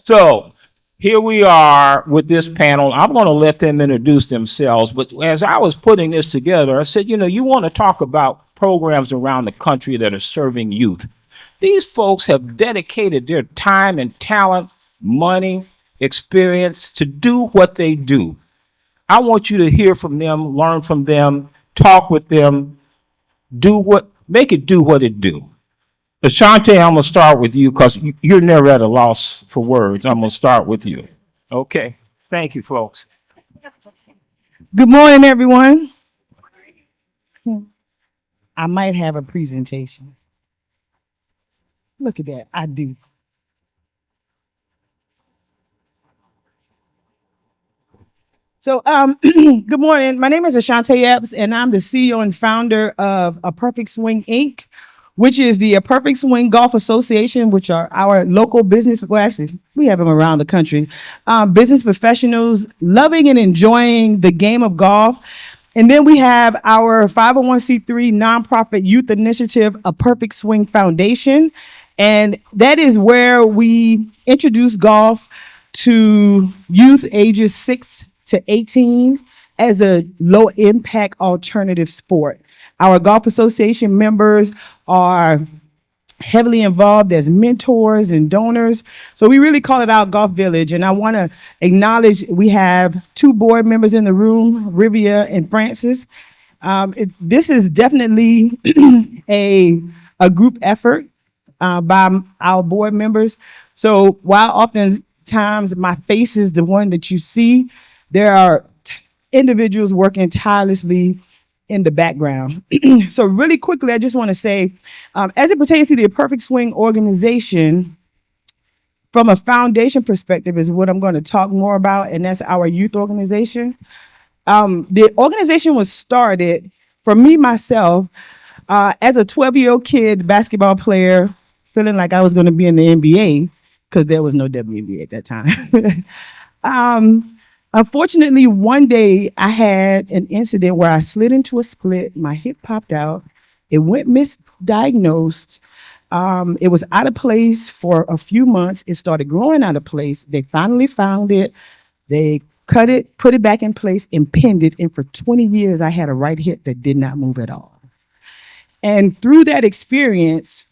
So here we are with this panel. I'm going to let them introduce themselves. But as I was putting this together, I said, you want to talk about programs around the country that are serving youth. These folks have dedicated their time and talent, money, experience to do what they do. I want you to hear from them, learn from them, talk with them, make it do what it do. Ashaunta, I'm gonna start with you because you're never at a loss for words. I'm gonna start with you. Okay. Thank you, folks. Good morning, everyone. I might have a presentation. Look at that. I do. So, good morning. My name is Ashaunta Epps, and I'm the CEO and founder of A Perfect Swing Inc., which is the A Perfect Swing Golf Association, which are our local business. Well, actually, we have them around the country. Business professionals loving and enjoying the game of golf. And then we have our 501c3 nonprofit youth initiative, A Perfect Swing Foundation. And that is where we introduce golf to youth ages 6 to 18 as a low impact alternative sport. Our golf association members are heavily involved as mentors and donors. So we really call it our golf village. And I want to acknowledge we have 2 board members in the room, Rivia and Francis. This is definitely a group effort by our board members. So while oftentimes my face is the one that you see, there are individuals working tirelessly in the background. So really quickly, I just want to say, as it pertains to the Perfect Swing organization, from a foundation perspective is what I'm going to talk more about, and that's our youth organization. The organization was started for me, myself, as a 12-year-old kid, basketball player, feeling like I was going to be in the NBA because there was no WNBA at that time. Unfortunately, one day I had an incident where I slid into a split. My hip popped out. It went misdiagnosed. It was out of place for a few months. It started growing out of place. They finally found it. They cut it, put it back in place, and pinned it. And for 20 years, I had a right hip that did not move at all. And through that experience,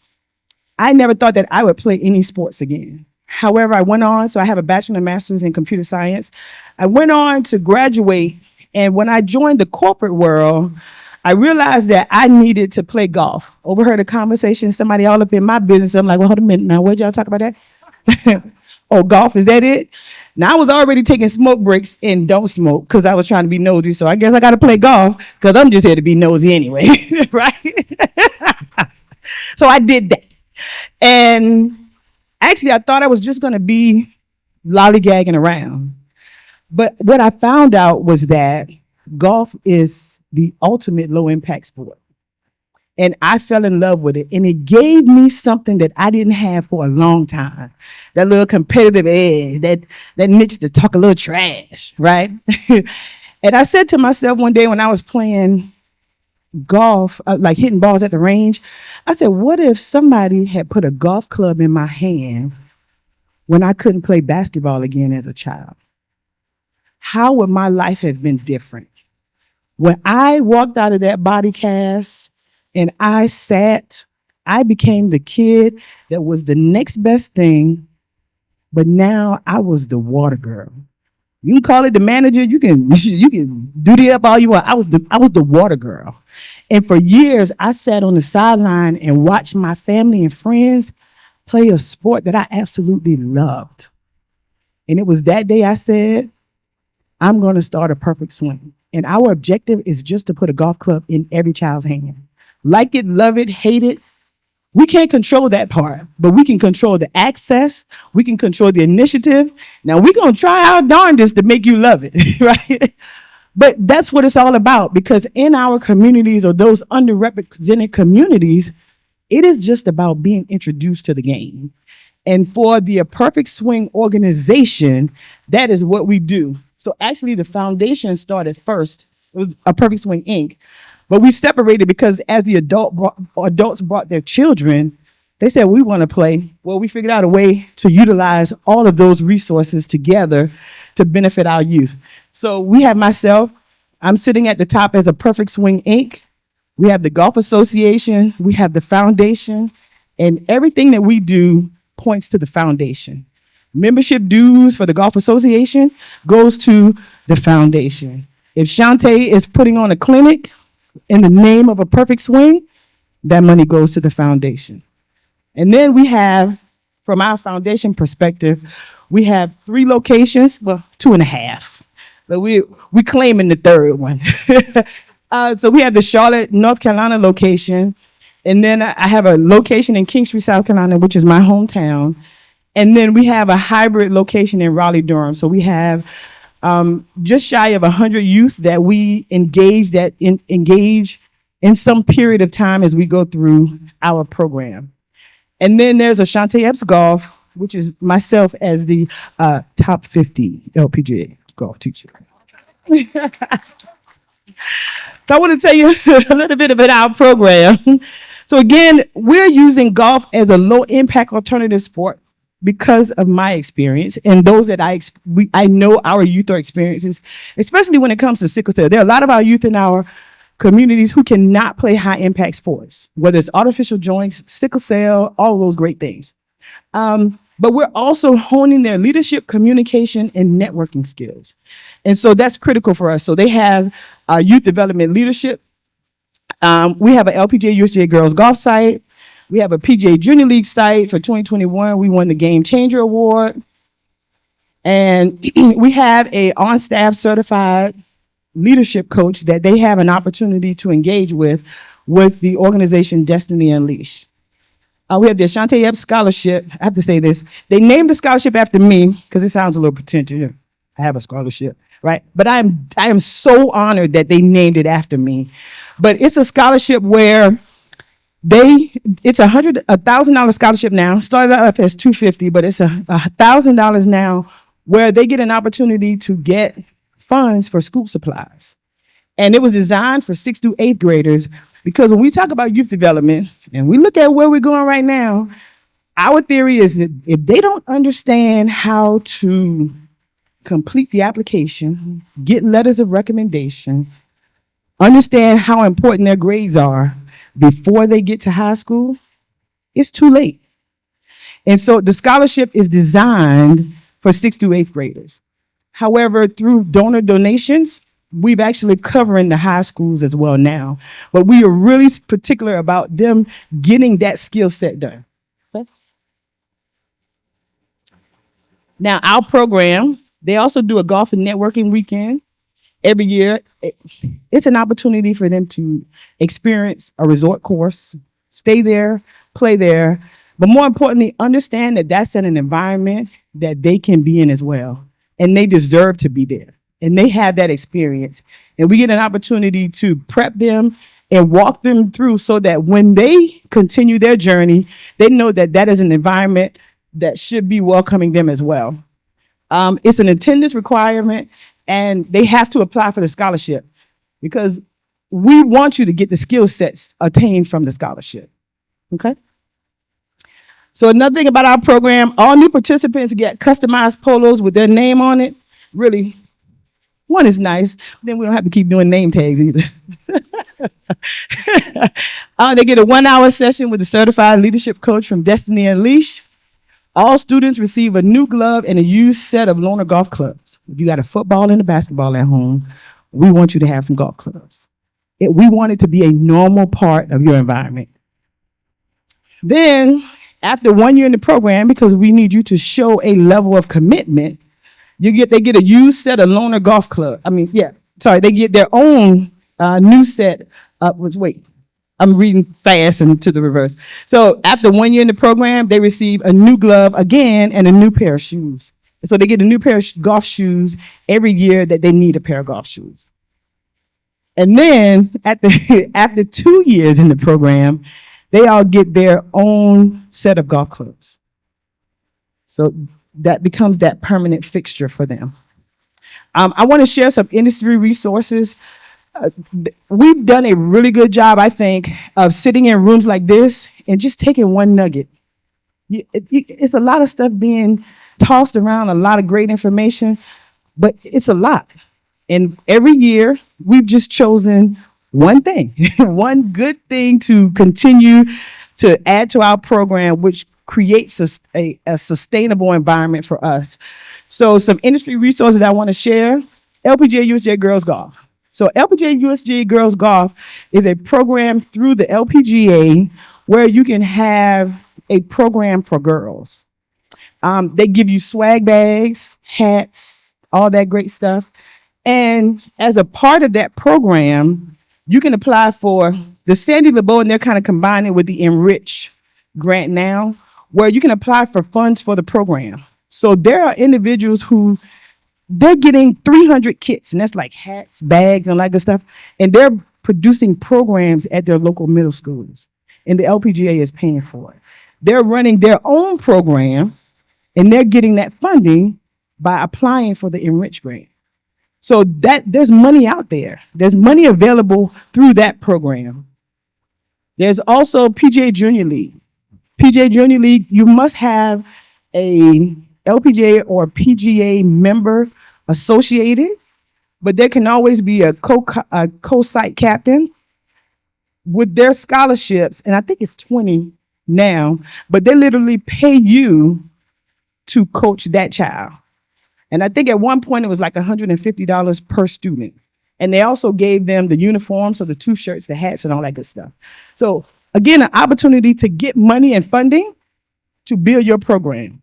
I never thought that I would play any sports again. However, I went on, so I have a bachelor and master's in computer science. I went on to graduate, and when I joined the corporate world, I realized that I needed to play golf. Overheard a conversation, somebody all up in my business. I'm like, well, hold a minute now, where'd y'all talk about that? Oh, golf, is that it? Now, I was already taking smoke breaks and don't smoke because I was trying to be nosy, so I guess I got to play golf because I'm just here to be nosy anyway, right? So I did that. And actually, I thought I was just going to be lollygagging around. But what I found out was that golf is the ultimate low impact sport. And I fell in love with it. And it gave me something that I didn't have for a long time. That little competitive edge, that niche to talk a little trash, right? And I said to myself one day when I was playing golf, like hitting balls at the range, I said, what if somebody had put a golf club in my hand when I couldn't play basketball again as a child? How would my life have been different? When I walked out of that body cast and I became the kid that was the next best thing, but now I was the water girl. You can call it the manager. You can do the up all you want. I was the water girl. And for years, I sat on the sideline and watched my family and friends play a sport that I absolutely loved. And it was that day I said, I'm going to start A Perfect Swing. And our objective is just to put a golf club in every child's hand. Like it, love it, hate it. We can't control that part, but we can control the access. We can control the initiative. Now, we're going to try our darndest to make you love it, right? But that's what it's all about, because in our communities or those underrepresented communities, it is just about being introduced to the game. And for the A Perfect Swing organization, that is what we do. So actually, the foundation started first. It was A Perfect Swing Inc., but we separated because as the adults brought their children, They said, we want to play. Well, we figured out a way to utilize all of those resources together to benefit our youth. So we have myself, I'm sitting at the top as a Perfect Swing Inc. We have the Golf Association, we have the foundation, and everything that we do points to the foundation. Membership dues for the Golf Association goes to the foundation. If Shantae is putting on a clinic in the name of a perfect swing, that money goes to the foundation. And then we have, from our foundation perspective, we have 3 locations, well, 2.5, but we claiming the third one. So we have the Charlotte, North Carolina location, and then I have a location in Kingstree, South Carolina, which is my hometown. And then we have a hybrid location in Raleigh, Durham. So we have just shy of 100 youth that we engage in some period of time as we go through our program. And then there's Ashaunta Epps Golf, which is myself as the top 50 LPGA golf teacher. So I want to tell you a little bit about our program. So again, we're using golf as a low impact alternative sport because of my experience and those that I know our youth are experiences, especially when it comes to sickle cell. There are a lot of our youth in our communities who cannot play high impact sports, whether it's artificial joints, sickle cell, all those great things. But we're also honing their leadership, communication, and networking skills. And so that's critical for us. So they have youth development leadership. We have an LPGA USGA girls golf site. We have a PGA Junior League site for 2021. We won the Game Changer Award. And we have a on-staff certified leadership coach that they have an opportunity to engage with the organization Destiny Unleashed. We have the Ashaunta Epps Scholarship. I have to say this. They named the scholarship after me because it sounds a little pretentious. I have a scholarship, right? But I am so honored that they named it after me. But it's a scholarship where it's $1,000 scholarship now. Started off as $250, but it's $1,000 now, where they get an opportunity to get funds for school supplies. And it was designed for 6th through 8th graders, because when we talk about youth development and we look at where we're going right now, our theory is that if they don't understand how to complete the application, get letters of recommendation, understand how important their grades are before they get to high school, it's too late. And so the scholarship is designed for 6th through 8th graders. However, through donor donations, we've actually covering the high schools as well now. But we are really particular about them getting that skill set done. Okay? Now, our program, they also do a golf and networking weekend every year. It's an opportunity for them to experience a resort course, stay there, play there, but more importantly, understand that that's in an environment that they can be in as well. And they deserve to be there. And they have that experience. And we get an opportunity to prep them and walk them through so that when they continue their journey, they know that that is an environment that should be welcoming them as well. It's an attendance requirement, and they have to apply for the scholarship because we want you to get the skill sets attained from the scholarship. Okay? So another thing about our program, all new participants get customized polos with their name on it. Really, one is nice. Then we don't have to keep doing name tags either. They get a 1-hour session with a certified leadership coach from Destiny Unleashed. All students receive a new glove and a used set of loaner golf clubs. If you got a football and a basketball at home, we want you to have some golf clubs. We want it to be a normal part of your environment. Then, after 1 year in the program, because we need you to show a level of commitment, they get a used set of loaner golf club. They get their own new set. I'm reading fast and to the reverse. So after 1 year in the program, they receive a new glove again and a new pair of shoes. So they get a new pair of golf shoes every year that they need a pair of golf shoes. And then after 2 years in the program, they all get their own set of golf clubs. So that becomes that permanent fixture for them. I want to share some industry resources. we've done a really good job, I think, of sitting in rooms like this and just taking one nugget. It's a lot of stuff being tossed around, a lot of great information, but it's a lot. And every year, we've just chosen one thing, one good thing to continue to add to our program, which creates a sustainable environment for us. So, some industry resources I want to share: LPGA USGA Girls Golf. So, LPGA USGA Girls Golf is a program through the LPGA where you can have a program for girls. They give you swag bags, hats, all that great stuff. And as a part of that program, you can apply for the Sandy LeBeau, and they're kind of combining with the Enrich grant now, where you can apply for funds for the program. So there are individuals who they're getting 300 kits, and that's like hats, bags, and like good stuff. And they're producing programs at their local middle schools, and the LPGA is paying for it. They're running their own program, and they're getting that funding by applying for the Enrich grant. So that there's money out there. There's money available through that program. There's also PGA Junior League. PGA Junior League, you must have a LPGA or PGA member associated, but there can always be a co-site captain with their scholarships, and I think it's 20 now, but they literally pay you to coach that child. And I think at one point it was like $150 per student. And they also gave them the uniforms, so the 2 shirts, the hats, and all that good stuff. So again, an opportunity to get money and funding to build your program.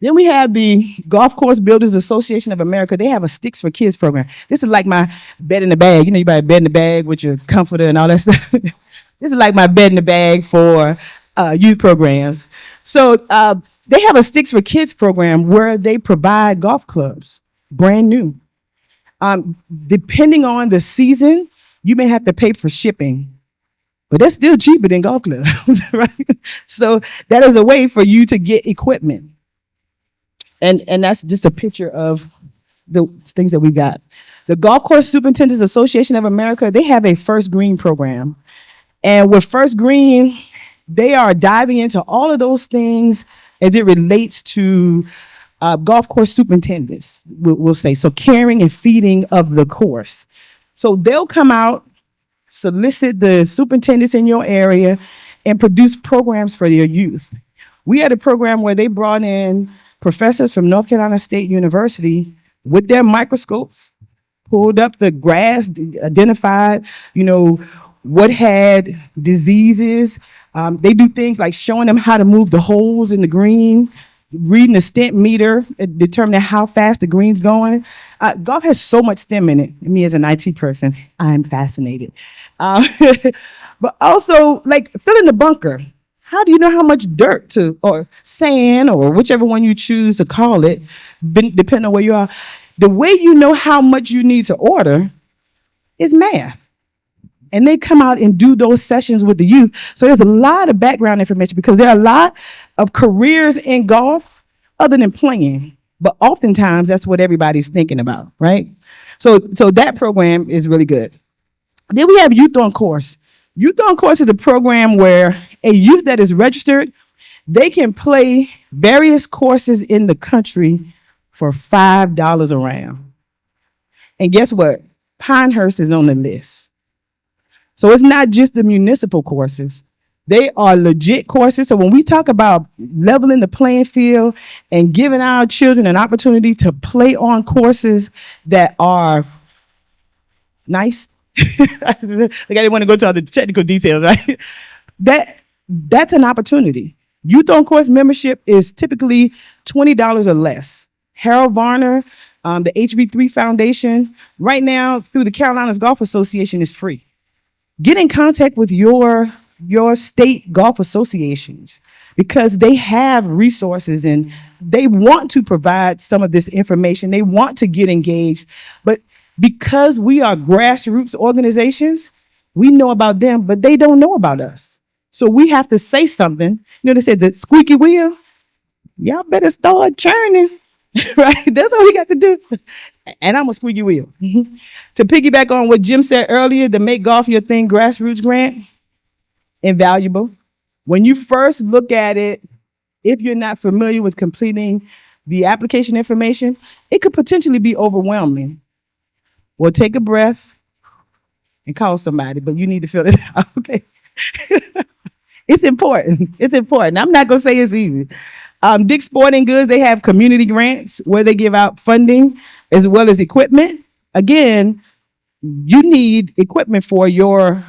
Then we have the Golf Course Builders Association of America. They have a Sticks for Kids program. This is like my bed in the bag. You know, you buy a bed in the bag with your comforter and all that stuff. This is like my bed in the bag for youth programs. So they have a Sticks for Kids program where they provide golf clubs, brand new. Depending on the season, you may have to pay for shipping, but that's still cheaper than golf clubs, right? So that is a way for you to get equipment. And that's just a picture of the things that we've got. The Golf Course Superintendents Association of America, they have a First Green program. And with First Green, they are diving into all of those things as it relates to golf course superintendents, we'll say. So caring and feeding of the course. So they'll come out, solicit the superintendents in your area, and produce programs for your youth. We had a program where they brought in professors from North Carolina State University with their microscopes, pulled up the grass, identified, what had diseases. They do things like showing them how to move the holes in the green, reading the stent meter, determining how fast the green's going. Golf has so much STEM in it. Me as an IT person, I'm fascinated. But also, like, filling the bunker. How do you know how much dirt or sand, or whichever one you choose to call it, depending on where you are? The way you know how much you need to order is math. And they come out and do those sessions with the youth. So there's a lot of background information because there are a lot of careers in golf other than playing. But oftentimes that's what everybody's thinking about, right? So that program is really good. Then we have Youth on Course. Youth on Course is a program where a youth that is registered, they can play various courses in the country for $5 a round. And guess what? Pinehurst is on the list. So it's not just the municipal courses. They are legit courses. So when we talk about leveling the playing field and giving our children an opportunity to play on courses that are nice, like I didn't want to go to all the technical details, right? That's an opportunity. Youth on Course membership is typically $20 or less. Harold Varner, the HB3 Foundation, right now through the Carolinas Golf Association is free. Get in contact with your state golf associations because they have resources and they want to provide some of this information. They want to get engaged, but because we are grassroots organizations, we know about them, but they don't know about us. So we have to say something. They said the squeaky wheel, y'all better start churning. right? That's all we got to do. And I'm a squeaky wheel. To piggyback on what Jim said earlier, the Make Golf Your Thing grassroots grant, invaluable. When you first look at it, if you're not familiar with completing the application information, it could potentially be overwhelming. Well, take a breath and call somebody, but you need to fill it out, okay? It's important. It's important. I'm not gonna say it's easy. Dick's Sporting Goods, they have community grants where they give out funding as well as equipment. Again, you need equipment for your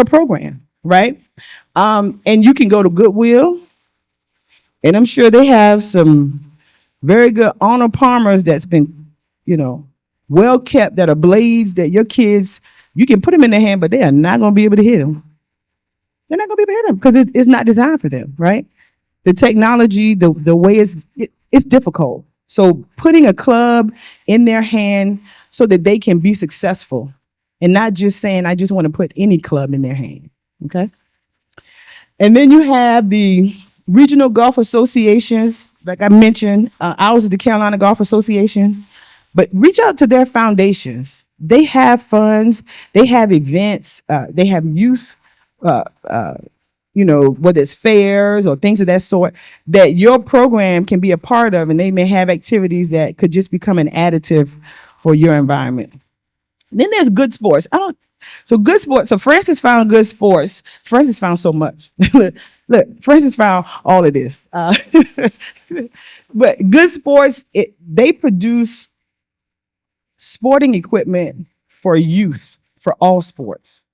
program, right? And you can go to Goodwill, and I'm sure they have some very good Arnold Palmers that's been, well kept, that are blades that your kids, you can put them in their hand, but they are not going to be able to hit them. They're not going to be able to hit them because it's not designed for them, right? The technology, the way it's difficult. So putting a club in their hand so that they can be successful, and not just saying, I just want to put any club in their hand, okay? And then you have the regional golf associations, like I mentioned, ours is the Carolina Golf Association, but reach out to their foundations. They have funds, they have events, they have youth, whether it's fairs or things of that sort, that your program can be a part of, and they may have activities that could just become an additive for your environment. Then there's good sports. Good sports. So Francis found good sports. Francis found so much. Look, Francis found all of this. But good sports, they produce sporting equipment for youth, for all sports.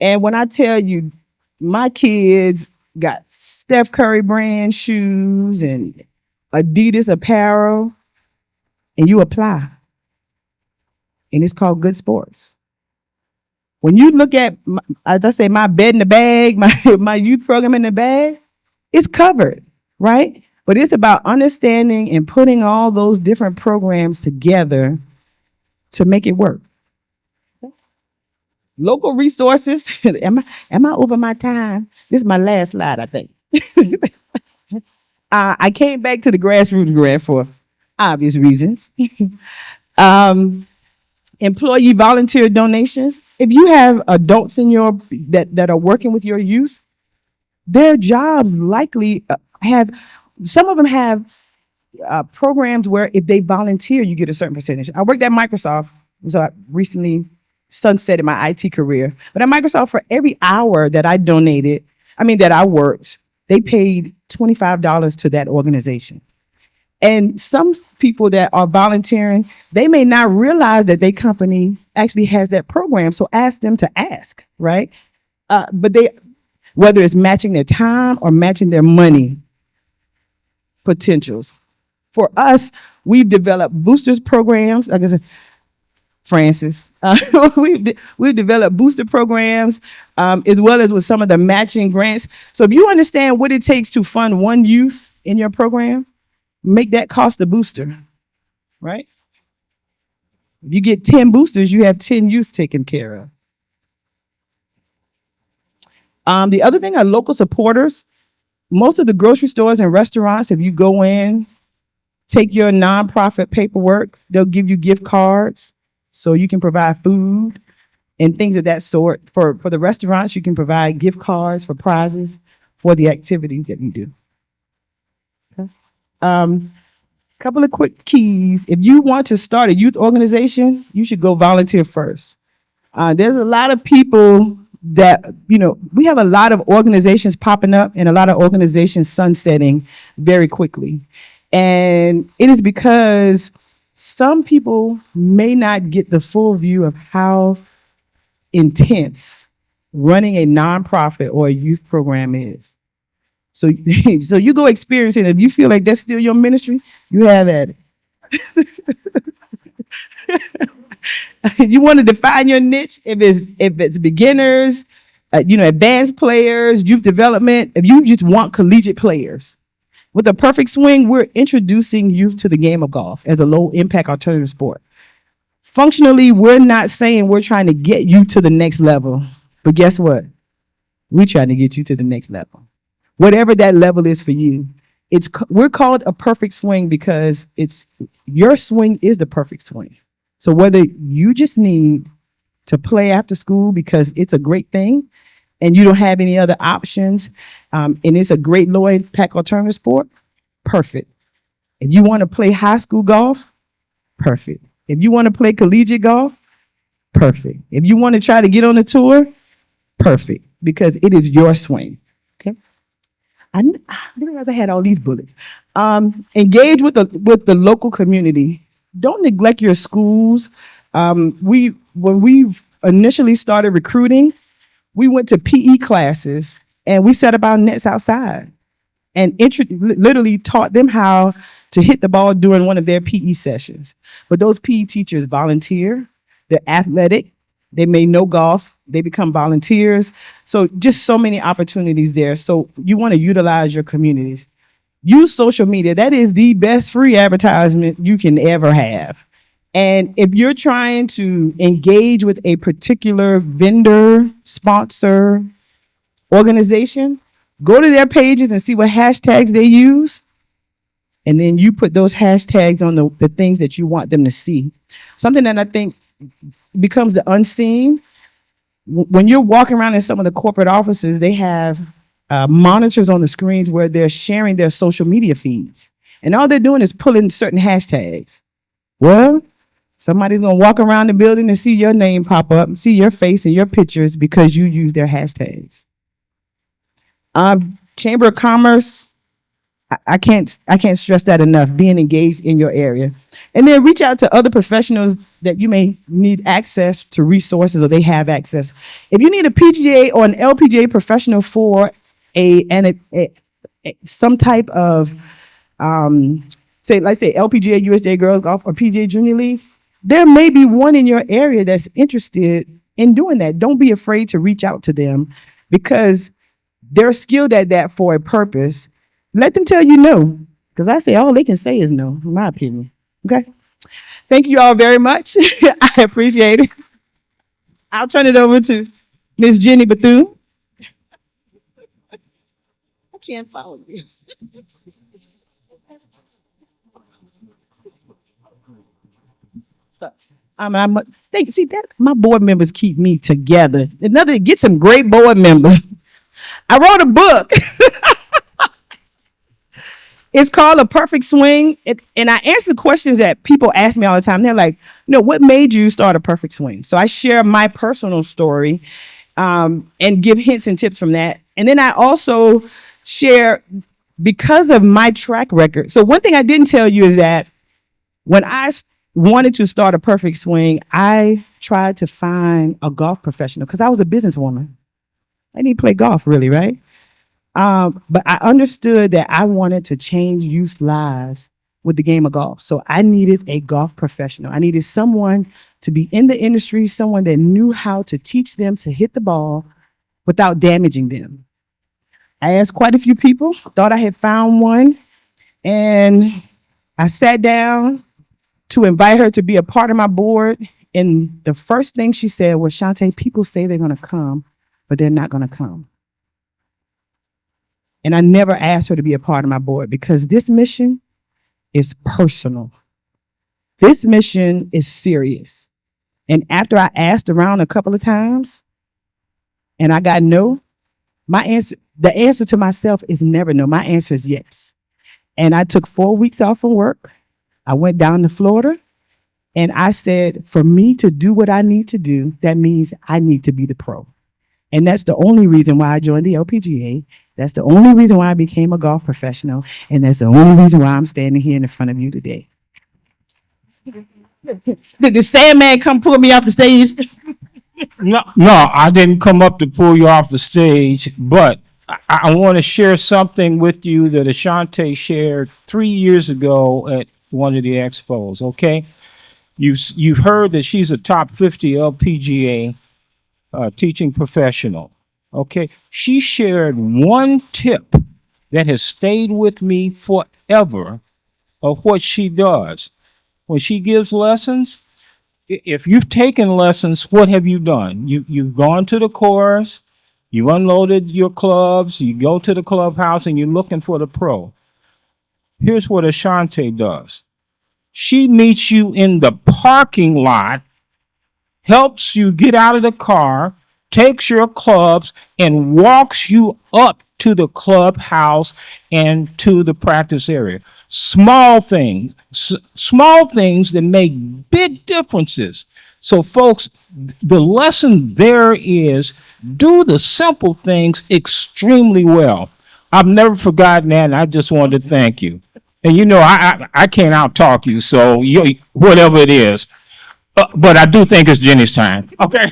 And when I tell you, my kids got Steph Curry brand shoes and Adidas apparel, and you apply. And it's called Good Sports. When you look at, as I say, my bed in the bag, my youth program in the bag, it's covered, right? But it's about understanding and putting all those different programs together to make it work. Local resources. Am I over my time? This is my last slide, I think. I came back to the grassroots grant for obvious reasons. Employee volunteer donations. If you have adults in that are working with your youth, their jobs likely some of them have programs where if they volunteer, you get a certain percentage. I worked at Microsoft, so I recently sunsetted my IT career. But at Microsoft, for every hour that I worked, they paid $25 to that organization. And some people that are volunteering, they may not realize that their company actually has that program. So ask them to ask, right? But whether it's matching their time or matching their money potentials. For us, we've developed boosters programs. Like I said, Francis, we've developed booster programs as well as with some of the matching grants. So if you understand what it takes to fund one youth in your program, make that cost a booster, right? If you get 10 boosters, you have 10 youth taken care of. The other thing are local supporters. Most of the grocery stores and restaurants, if you go in, take your nonprofit paperwork, they'll give you gift cards so you can provide food and things of that sort. For the restaurants, you can provide gift cards for prizes for the activities that you do. Okay. Couple of quick keys. If you want to start a youth organization, you should go volunteer first. There's a lot of people that, we have a lot of organizations popping up and a lot of organizations sunsetting very quickly. And it is because some people may not get the full view of how intense running a nonprofit or a youth program is. So you go experience it. If you feel like that's still your ministry, you have at it. You want to define your niche. If it's beginners, advanced players, youth development. If you just want collegiate players, with a perfect swing, we're introducing youth to the game of golf as a low impact alternative sport. Functionally, we're not saying we're trying to get you to the next level, but guess what? We're trying to get you to the next level. Whatever that level is for you. We're called a perfect swing because it's your swing is the perfect swing. So whether you just need to play after school because it's a great thing and you don't have any other options, and it's a great low impact alternative sport, perfect. If you want to play high school golf, perfect. If you want to play collegiate golf, perfect. If you want to try to get on the tour, perfect, because it is your swing. Okay. I didn't realize I had all these bullets. Engage with the local community. Don't neglect your schools. When we initially started recruiting, we went to PE classes and we set up our nets outside and literally taught them how to hit the ball during one of their PE sessions. But those PE teachers volunteer. They're athletic. They may know golf. They become volunteers. So just so many opportunities there. So you want to utilize your communities. Use social media. That is the best free advertisement you can ever have. And if you're trying to engage with a particular vendor, sponsor, organization, go to their pages and see what hashtags they use. And then you put those hashtags on the things that you want them to see. Something that I think becomes the unseen. When you're walking around in some of the corporate offices, they have monitors on the screens where they're sharing their social media feeds. And all they're doing is pulling certain hashtags. Well, somebody's going to walk around the building and see your name pop up and see your face and your pictures because you use their hashtags. Chamber of Commerce, I can't stress that enough, being engaged in your area. And then reach out to other professionals that you may need access to resources or they have access. If you need a PGA or an LPGA professional for some type of, say LPGA, USJ Girls Golf or PGA Junior League, there may be one in your area that's interested in doing that. Don't be afraid to reach out to them because they're skilled at that for a purpose. Let them tell you no, because I say all they can say is no, in my opinion. Okay. Thank you all very much. I appreciate it. I'll turn it over to Miss Jenny Bethune. I can't follow you. See that my board members keep me together. Get some great board members. I wrote a book. It's called A Perfect Swing. And I answer questions that people ask me all the time. They're like, what made you start A Perfect Swing? So I share my personal story and give hints and tips from that. And then I also share because of my track record. So one thing I didn't tell you is that when I wanted to start A Perfect Swing, I tried to find a golf professional because I was a businesswoman. I didn't play golf really, right? But I understood that I wanted to change youth lives with the game of golf. So I needed a golf professional. I needed someone to be in the industry, someone that knew how to teach them to hit the ball without damaging them. I asked quite a few people, thought I had found one, and I sat down to invite her to be a part of my board. And the first thing she said was, Shantae, people say they're going to come, but they're not going to come. And I never asked her to be a part of my board because this mission is personal. This mission is serious. And after I asked around a couple of times and I got no, the answer to myself is never no. My answer is yes. And I took 4 weeks off from work. I went down to Florida and I said, for me to do what I need to do, that means I need to be the pro. And that's the only reason why I joined the LPGA. That's the only reason why I became a golf professional. And that's the only reason why I'm standing here in front of you today. Did the Sandman come pull me off the stage? No, I didn't come up to pull you off the stage, but I want to share something with you that Ashaunta shared 3 years ago at one of the expos, okay? You've heard that she's a top 50 LPGA teaching professional. Okay, she shared one tip that has stayed with me forever of what she does. When she gives lessons, if you've taken lessons, what have you done? You've gone to the course, you unloaded your clubs, you go to the clubhouse and you're looking for the pro. Here's what Ashaunta does. She meets you in the parking lot, helps you get out of the car, takes your clubs, and walks you up to the clubhouse and to the practice area. Small things that make big differences. So, folks, the lesson there is do the simple things extremely well. I've never forgotten that, and I just wanted to thank you. And you know, I can't out talk you, so you whatever it is. But I do think it's Jenny's time. Okay.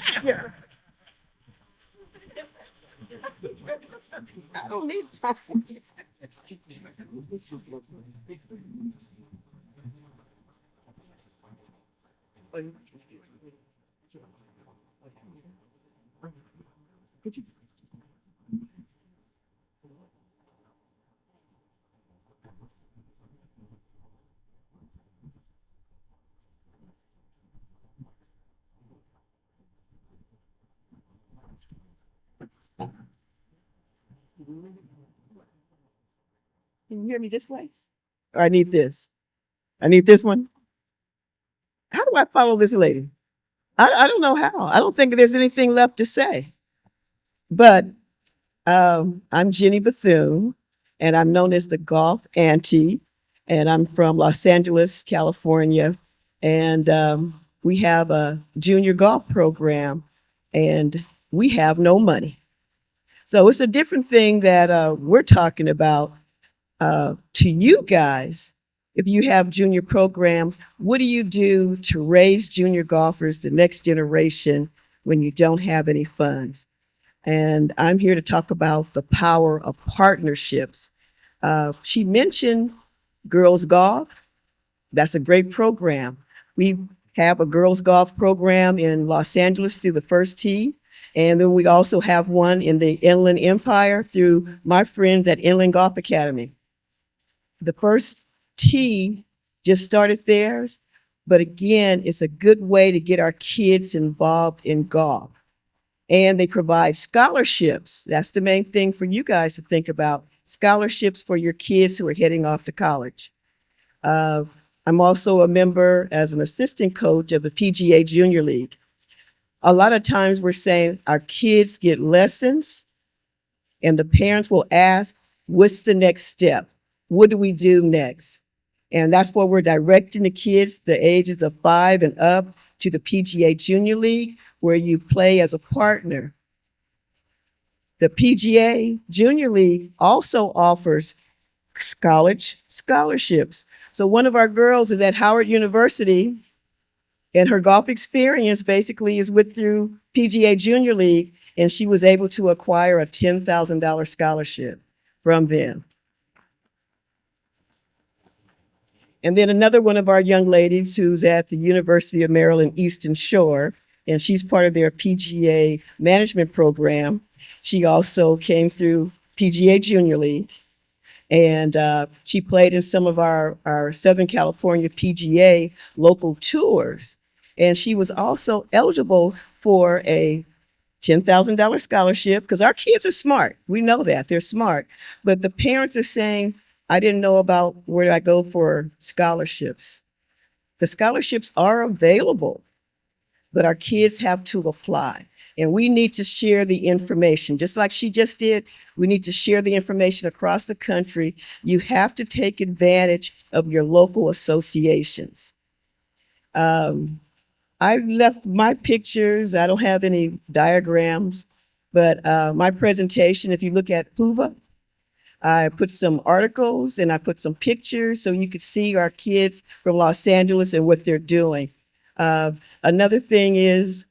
Can you hear me this way? Or I need this. I need this one. How do I follow this lady? I don't know how. I don't think there's anything left to say. But I'm Jenny Bethune, and I'm known as the Golf Auntie, and I'm from Los Angeles, California. And we have a junior golf program, and we have no money. So it's a different thing that we're talking about to you guys. If you have junior programs, what do you do to raise junior golfers, the next generation, when you don't have any funds? And I'm here to talk about the power of partnerships. She mentioned girls golf. That's a great program. We have a girls golf program in Los Angeles through the First Tee. And then we also have one in the Inland Empire through my friends at Inland Golf Academy. The First Tee just started theirs, but again, it's a good way to get our kids involved in golf. And they provide scholarships. That's the main thing for you guys to think about, scholarships for your kids who are heading off to college. I'm also a member as an assistant coach of the PGA Junior League. A lot of times we're saying our kids get lessons and the parents will ask, what's the next step? What do we do next? And that's where we're directing the kids, the ages of 5 and up, to the PGA Junior League, where you play as a partner. The PGA Junior League also offers scholarships. So one of our girls is at Howard University, and her golf experience basically is through PGA Junior League, and she was able to acquire a $10,000 scholarship from them. And then another one of our young ladies who's at the University of Maryland Eastern Shore, and she's part of their PGA management program. She also came through PGA Junior League, and she played in some of our Southern California PGA local tours. And she was also eligible for a $10,000 scholarship because our kids are smart. We know that they're smart, but the parents are saying, I didn't know about where I go for scholarships. The scholarships are available, but our kids have to apply. And we need to share the information. Just like she just did, we need to share the information across the country. You have to take advantage of your local associations. I've left my pictures. I don't have any diagrams, but my presentation, if you look at PUVA, I put some articles and I put some pictures so you could see our kids from Los Angeles and what they're doing. Another thing is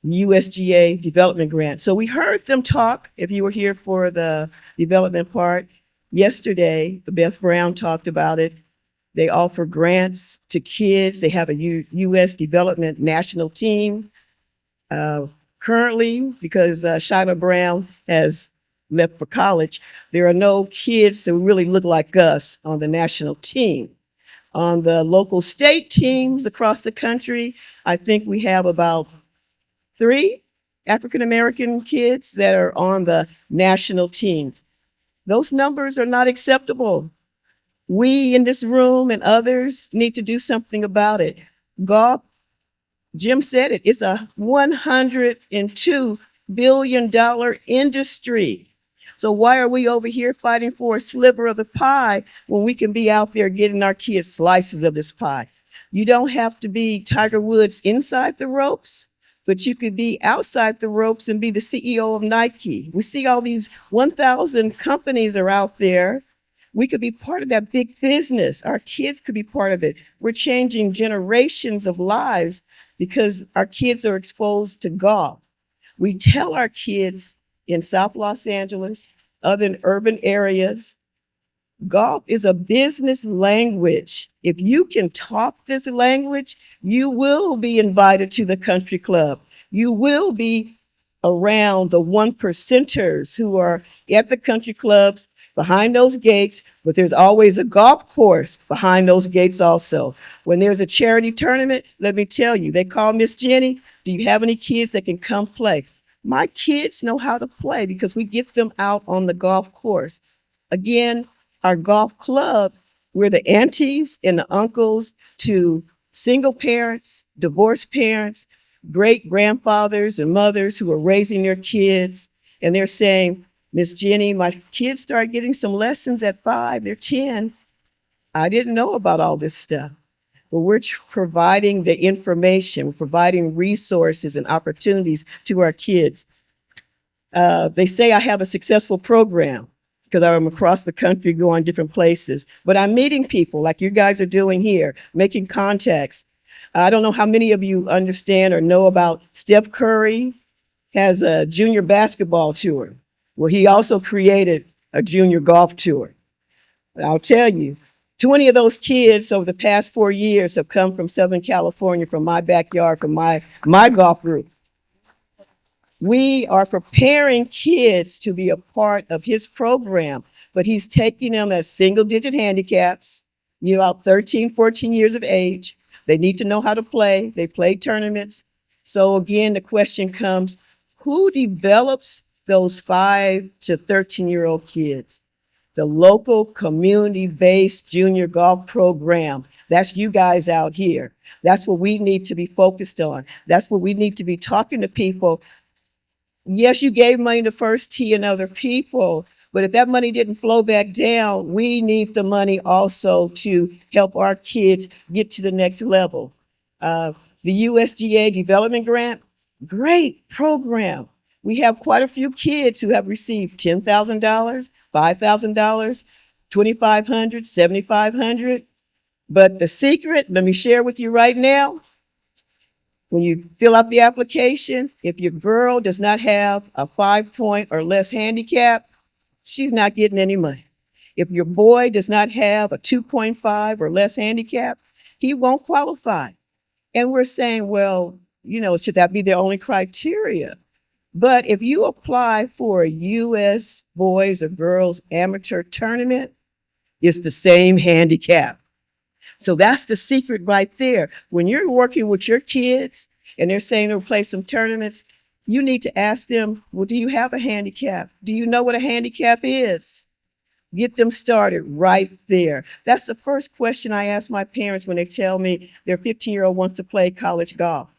USGA development grant. So we heard them talk, if you were here for the development part. Yesterday, Beth Brown talked about it. They offer grants to kids. They have a U.S. development national team. Currently, because Shyla Brown has left for college, there are no kids that really look like us on the national team. On the local state teams across the country, I think we have about 3 African-American kids that are on the national teams. Those numbers are not acceptable. We in this room and others need to do something about it. Golf, Jim said it, it's a $102 billion industry. So why are we over here fighting for a sliver of the pie when we can be out there getting our kids slices of this pie? You don't have to be Tiger Woods inside the ropes, but you could be outside the ropes and be the CEO of Nike. We see all these 1,000 companies are out there. We could be part of that big business. Our kids could be part of it. We're changing generations of lives because our kids are exposed to golf. We tell our kids in South Los Angeles, other urban areas, golf is a business language. If you can talk this language, you will be invited to the country club. You will be around the one percenters who are at the country clubs behind those gates, but there's always a golf course behind those gates also. When there's a charity tournament, let me tell you, they call Miss Jenny, do you have any kids that can come play? My kids know how to play because we get them out on the golf course. Again, our golf club, we're the aunties and the uncles to single parents, divorced parents, great grandfathers and mothers who are raising their kids. And they're saying, Miss Jenny, my kids start getting some lessons at 5, they're 10. I didn't know about all this stuff. But we're providing the information, providing resources and opportunities to our kids. They say I have a successful program because I'm across the country going different places. But I'm meeting people like you guys are doing here, making contacts. I don't know how many of you understand or know about Steph Curry has a junior basketball tour. Well, he also created a junior golf tour. But I'll tell you, 20 of those kids over the past 4 years have come from Southern California, from my backyard, from my golf group. We are preparing kids to be a part of his program, but he's taking them as single digit handicaps, about 13, 14 years of age. They need to know how to play. They play tournaments. So again, the question comes, who develops those 5 to 13-year-old kids? The local community-based junior golf program. That's you guys out here. That's what we need to be focused on. That's what we need to be talking to people. Yes, you gave money to First Tee and other people, but if that money didn't flow back down, we need the money also to help our kids get to the next level. The USDA development grant, great program. We have quite a few kids who have received $10,000, $5,000, $2,500, $7,500. But the secret, let me share with you right now. When you fill out the application, if your girl does not have a 5-point or less handicap, she's not getting any money. If your boy does not have a 2.5 or less handicap, he won't qualify. And we're saying, well, should that be the only criteria? But if you apply for a U.S. boys or girls amateur tournament, it's the same handicap. So that's the secret right there. When you're working with your kids and they're saying they'll play some tournaments, you need to ask them, well, do you have a handicap? Do you know what a handicap is? Get them started right there. That's the first question I ask my parents when they tell me their 15-year-old wants to play college golf.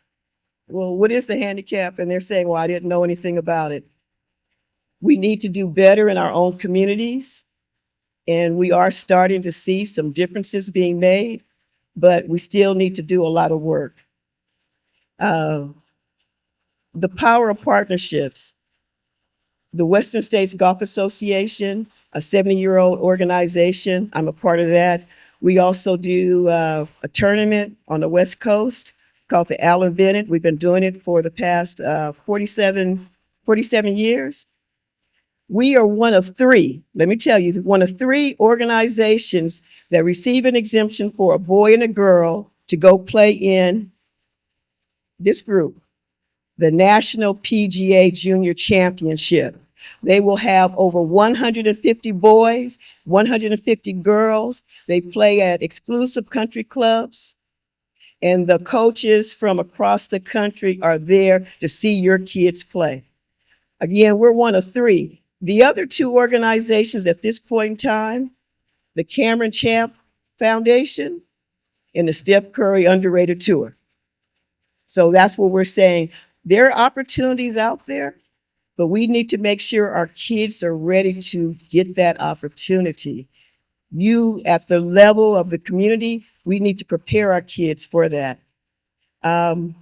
Well, what is the handicap? And they're saying, well, I didn't know anything about it. We need to do better in our own communities. And we are starting to see some differences being made, but we still need to do a lot of work. The power of partnerships. The Western States Golf Association, a 70-year-old organization. I'm a part of that. We also do a tournament on the West Coast called the Allen Bennett. We've been doing it for the past 47 years. We are one of 3, let me tell you, one of 3 organizations that receive an exemption for a boy and a girl to go play in this group, the National PGA Junior Championship. They will have over 150 boys, 150 girls. They play at exclusive country clubs. And the coaches from across the country are there to see your kids play. Again, we're one of 3. The other 2 organizations at this point in time the Cameron Champ Foundation, and the Steph Curry Underrated Tour. So that's what we're saying. There are opportunities out there, but we need to make sure our kids are ready to get that opportunity. You, at the level of the community, we need to prepare our kids for that. One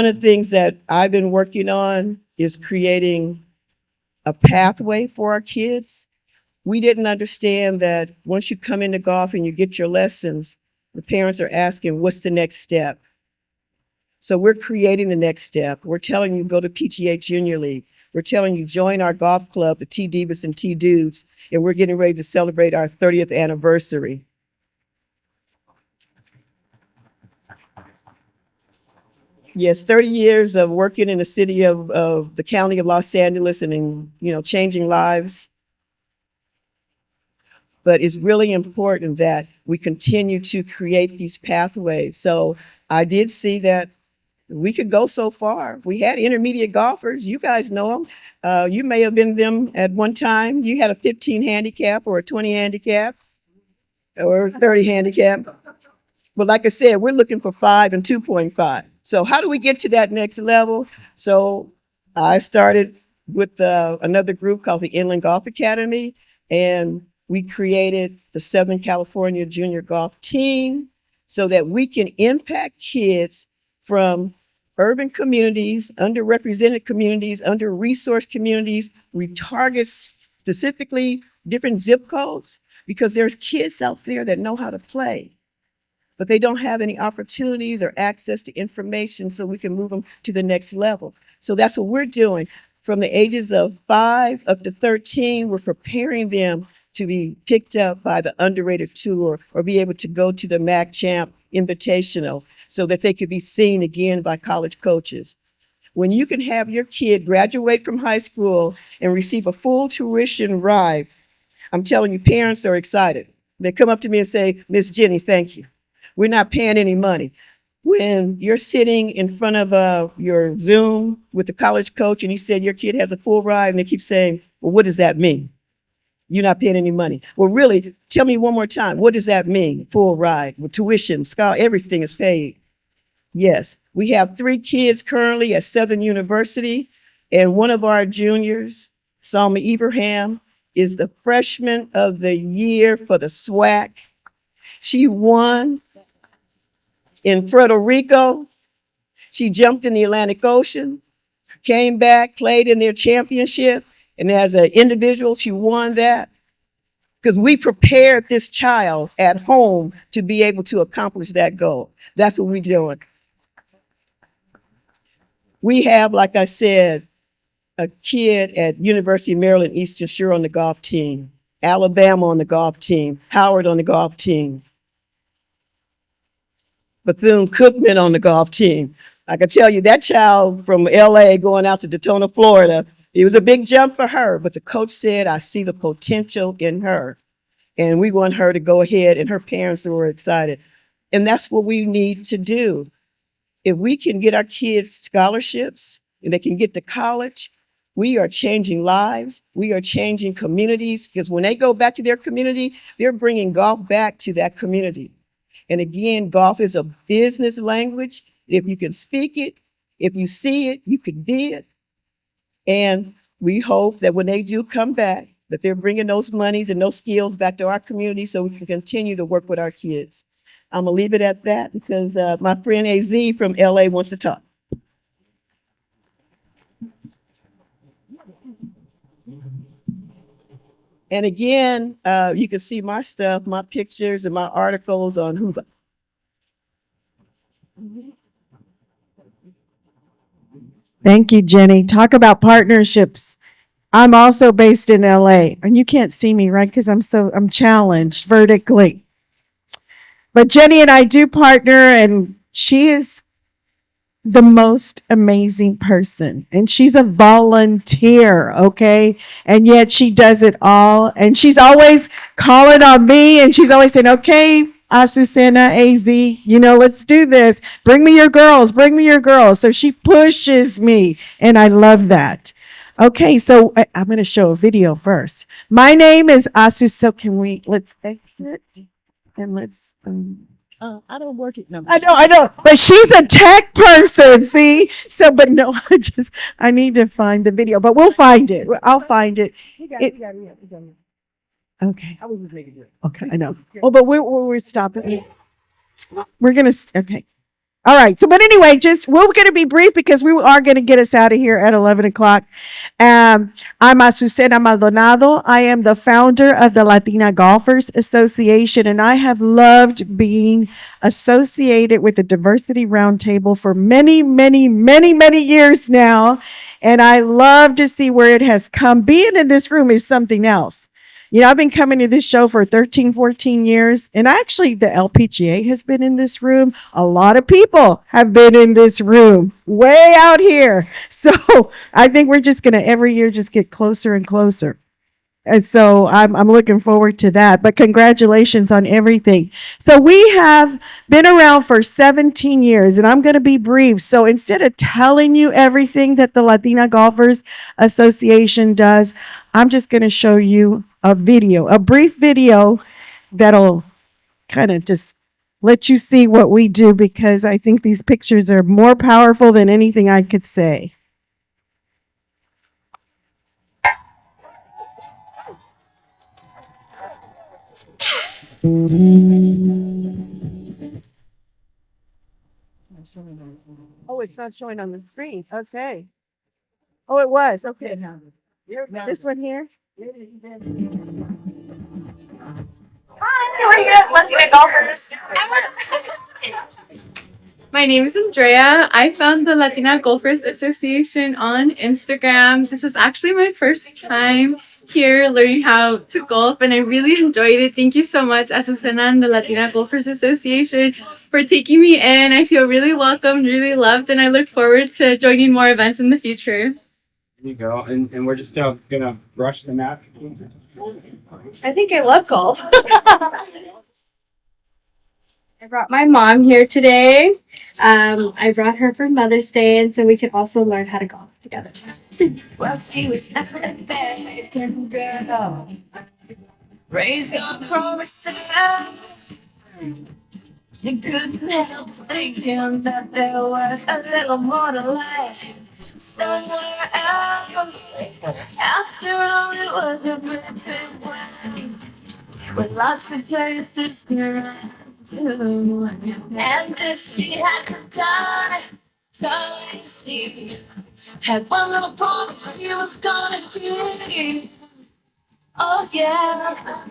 of the things that I've been working on is creating a pathway for our kids. We didn't understand that once you come into golf and you get your lessons, the parents are asking, what's the next step? So we're creating the next step. We're telling you go to PGA Junior League. We're telling you join our golf club, the T Divas and T Dudes, and we're getting ready to celebrate our 30th anniversary. Yes, 30 years of working in the city of the county of Los Angeles and in, changing lives. But it's really important that we continue to create these pathways. So I did see that we could go so far. We had intermediate golfers. You guys know them. You may have been them at one time. You had a 15 handicap or a 20 handicap or 30 handicap. But like I said, we're looking for 5 and 2.5. So how do we get to that next level? So I started with another group called the Inland Golf Academy, and we created the Southern California Junior Golf Team so that we can impact kids from urban communities, underrepresented communities, under-resourced communities. We target specifically different zip codes because there's kids out there that know how to play, but they don't have any opportunities or access to information so we can move them to the next level. So that's what we're doing. From the ages of 5 up to 13, we're preparing them to be picked up by the Underrated Tour or be able to go to the MAC Champ Invitational so that they could be seen again by college coaches. When you can have your kid graduate from high school and receive a full tuition ride, I'm telling you, parents are excited. They come up to me and say, Miss Jenny, thank you. We're not paying any money. When you're sitting in front of your Zoom with the college coach and he said your kid has a full ride and they keep saying, well, what does that mean? You're not paying any money. Well, really, tell me one more time. What does that mean? Full ride with tuition, scholarship, everything is paid. Yes, we have 3 kids currently at Southern University, and one of our juniors, Salma Ibrahim, is the freshman of the year for the SWAC. She won in Puerto Rico. She jumped in the Atlantic Ocean, came back, played in their championship, and as an individual, she won that because we prepared this child at home to be able to accomplish that goal. That's what we're doing. We have, like I said, a kid at University of Maryland, Eastern Shore on the golf team, Alabama on the golf team, Howard on the golf team, Bethune Cookman on the golf team. I can tell you that child from LA going out to Daytona, Florida, it was a big jump for her, but the coach said, I see the potential in her. And we want her to go ahead, and her parents were excited. And that's what we need to do. If we can get our kids scholarships and they can get to college, we are changing lives. We are changing communities because when they go back to their community, they're bringing golf back to that community. And again, golf is a business language. If you can speak it, if you see it, you can be it. And we hope that when they do come back, that they're bringing those monies and those skills back to our community so we can continue to work with our kids. I'm going to leave it at that because my friend AZ from LA wants to talk. And again, you can see my stuff, my pictures and my articles on Hoover. Thank you, Jenny. Talk about partnerships. I'm also based in LA, and you can't see me, right? Because I'm challenged vertically. But Jenny and I do partner, and she is the most amazing person. And she's a volunteer, okay? And yet she does it all. And she's always calling on me, and she's always saying, okay, Azucena, AZ, let's do this. Bring me your girls, bring me your girls. So she pushes me, and I love that. Okay, so I'm going to show a video first. My name is Asu. So let's exit and let's. I don't work it no more. I know, but she's a tech person. See, so but no, I need to find the video, but we'll find it. I'll find it. Okay. I was just making it. Okay, I know. Oh, but we're stopping. We're gonna. Okay. All right. So, but anyway, we're going to be brief because we are going to get us out of here at 11 o'clock. I'm Azucena Maldonado. I am the founder of the Latina Golfers Association, and I have loved being associated with the Diversity Roundtable for many, many, many, many years now. And I love to see where it has come. Being in this room is something else. You know, I've been coming to this show for 13, 14 years, and actually the LPGA has been in this room. A lot of people have been in this room way out here. So I think we're just going to every year just get closer and closer. And so I'm looking forward to that. But congratulations on everything. So we have been around for 17 years, and I'm going to be brief. So instead of telling you everything that the Latina Golfers Association does, I'm just going to show you a brief video that'll kind of just let you see what we do, because I think these pictures are more powerful than anything I could say. Oh, it's not showing on the screen. Okay. Oh, it was. Okay. This one here. Hi, we're here at Latina Golfers. My name is Andrea. I found the Latina Golfers Association on Instagram. This is actually my first time here learning how to golf, and I really enjoyed it. Thank you so much, Azucena and the Latina Golfers Association, for taking me in. I feel really welcomed, really loved, and I look forward to joining more events in the future. There you go. And we're just gonna brush the mat. I think I love golf. I brought my mom here today. I brought her for Mother's Day, and so we could also learn how to golf together. Well, she was nothing American girl, raised on promises. She couldn't help thinking that there was a little more to life somewhere else. After all, it was a great big world with lots of places to run to. And if she had time, she had one little promise he was gonna keep. Oh yeah,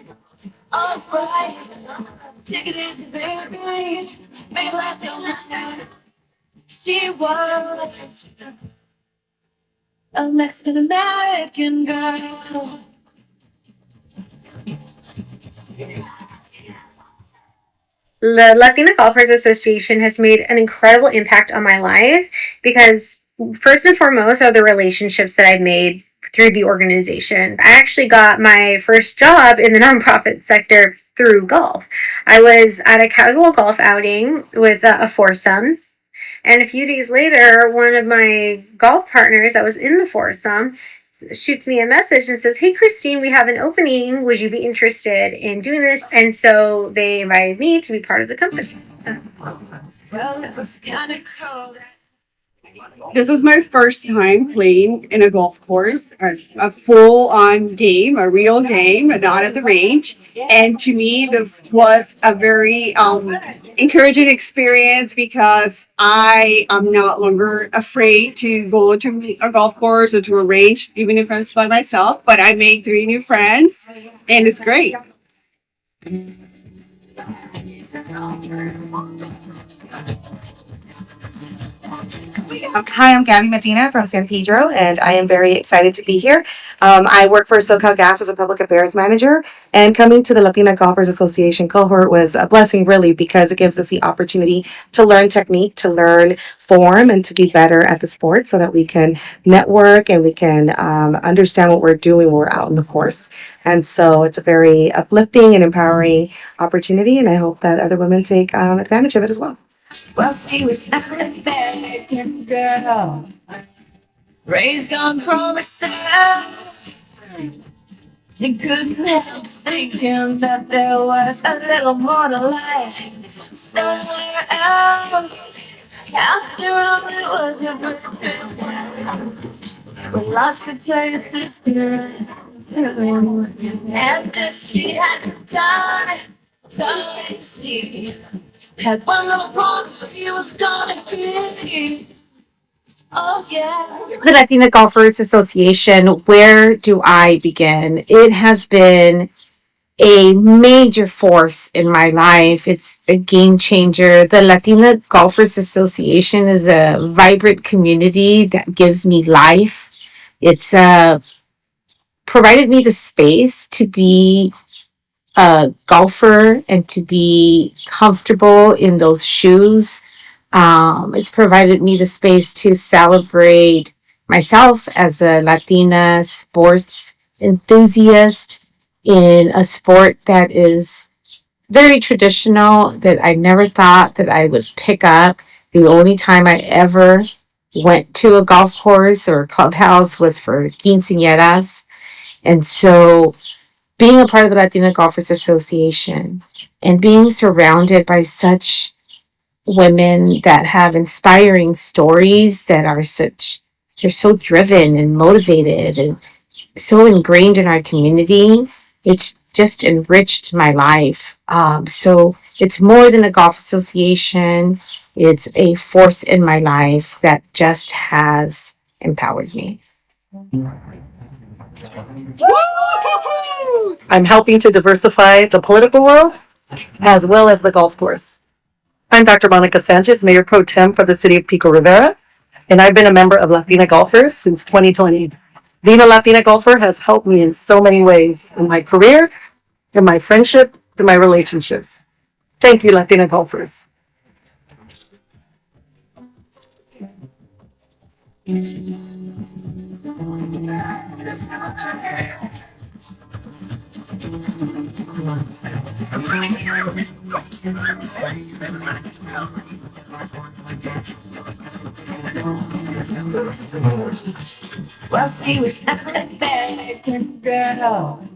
alright. Take it easy, baby. Make it last all night. She was a Mexican American girl. The Latina Golfers Association has made an incredible impact on my life because first and foremost are the relationships that I've made through the organization. I actually got my first job in the nonprofit sector through golf. I was at a casual golf outing with a foursome, and a few days later, one of my golf partners that was in the foursome shoots me a message and says, "Hey, Christine, we have an opening. Would you be interested in doing this?" And so they invited me to be part of the company. Well, it was kind of cold. This was my first time playing in a golf course, a full-on game, a real game, not at the range. And to me, this was a very encouraging experience because I am not longer afraid to go into a golf course or to a range, even if I'm by myself. But I made 3 new friends, and it's great. Hi, I'm Gabby Medina from San Pedro, and I am very excited to be here. I work for SoCal Gas as a public affairs manager, and coming to the Latina Golfers Association cohort was a blessing, really, because it gives us the opportunity to learn technique, to learn form, and to be better at the sport so that we can network and we can understand what we're doing when we're out on the course. And so it's a very uplifting and empowering opportunity, and I hope that other women take advantage of it as well. Well, she was an American girl, Raised on promises, you couldn't help thinking that there was a little more to life somewhere else. After all, it was a good thing. With lots of places to run. And if she had time, she had one little problem he was gonna be. Oh, yeah. The Latina Golfers Association, where do I begin? It has been a major force in my life. It's a game changer. The Latina Golfers Association is a vibrant community that gives me life. It's provided me the space to be a golfer and to be comfortable in those shoes. It's provided me the space to celebrate myself as a Latina sports enthusiast in a sport that is very traditional, that I never thought that I would pick up. The only time I ever went to a golf course or a clubhouse was for quinceañeras. And so being a part of the Latina Golfers Association and being surrounded by such women that have inspiring stories that are they're so driven and motivated and so ingrained in our community. It's just enriched my life. So it's more than a golf association. It's a force in my life that just has empowered me. I'm helping to diversify the political world as well as the golf course. I'm Dr. Monica Sanchez, Mayor Pro Tem for the City of Pico Rivera, and I've been a member of Latina Golfers since 2020. Being a Latina golfer has helped me in so many ways in my career, in my friendship, in my relationships. Thank you, Latina Golfers. Well, she was an American girl,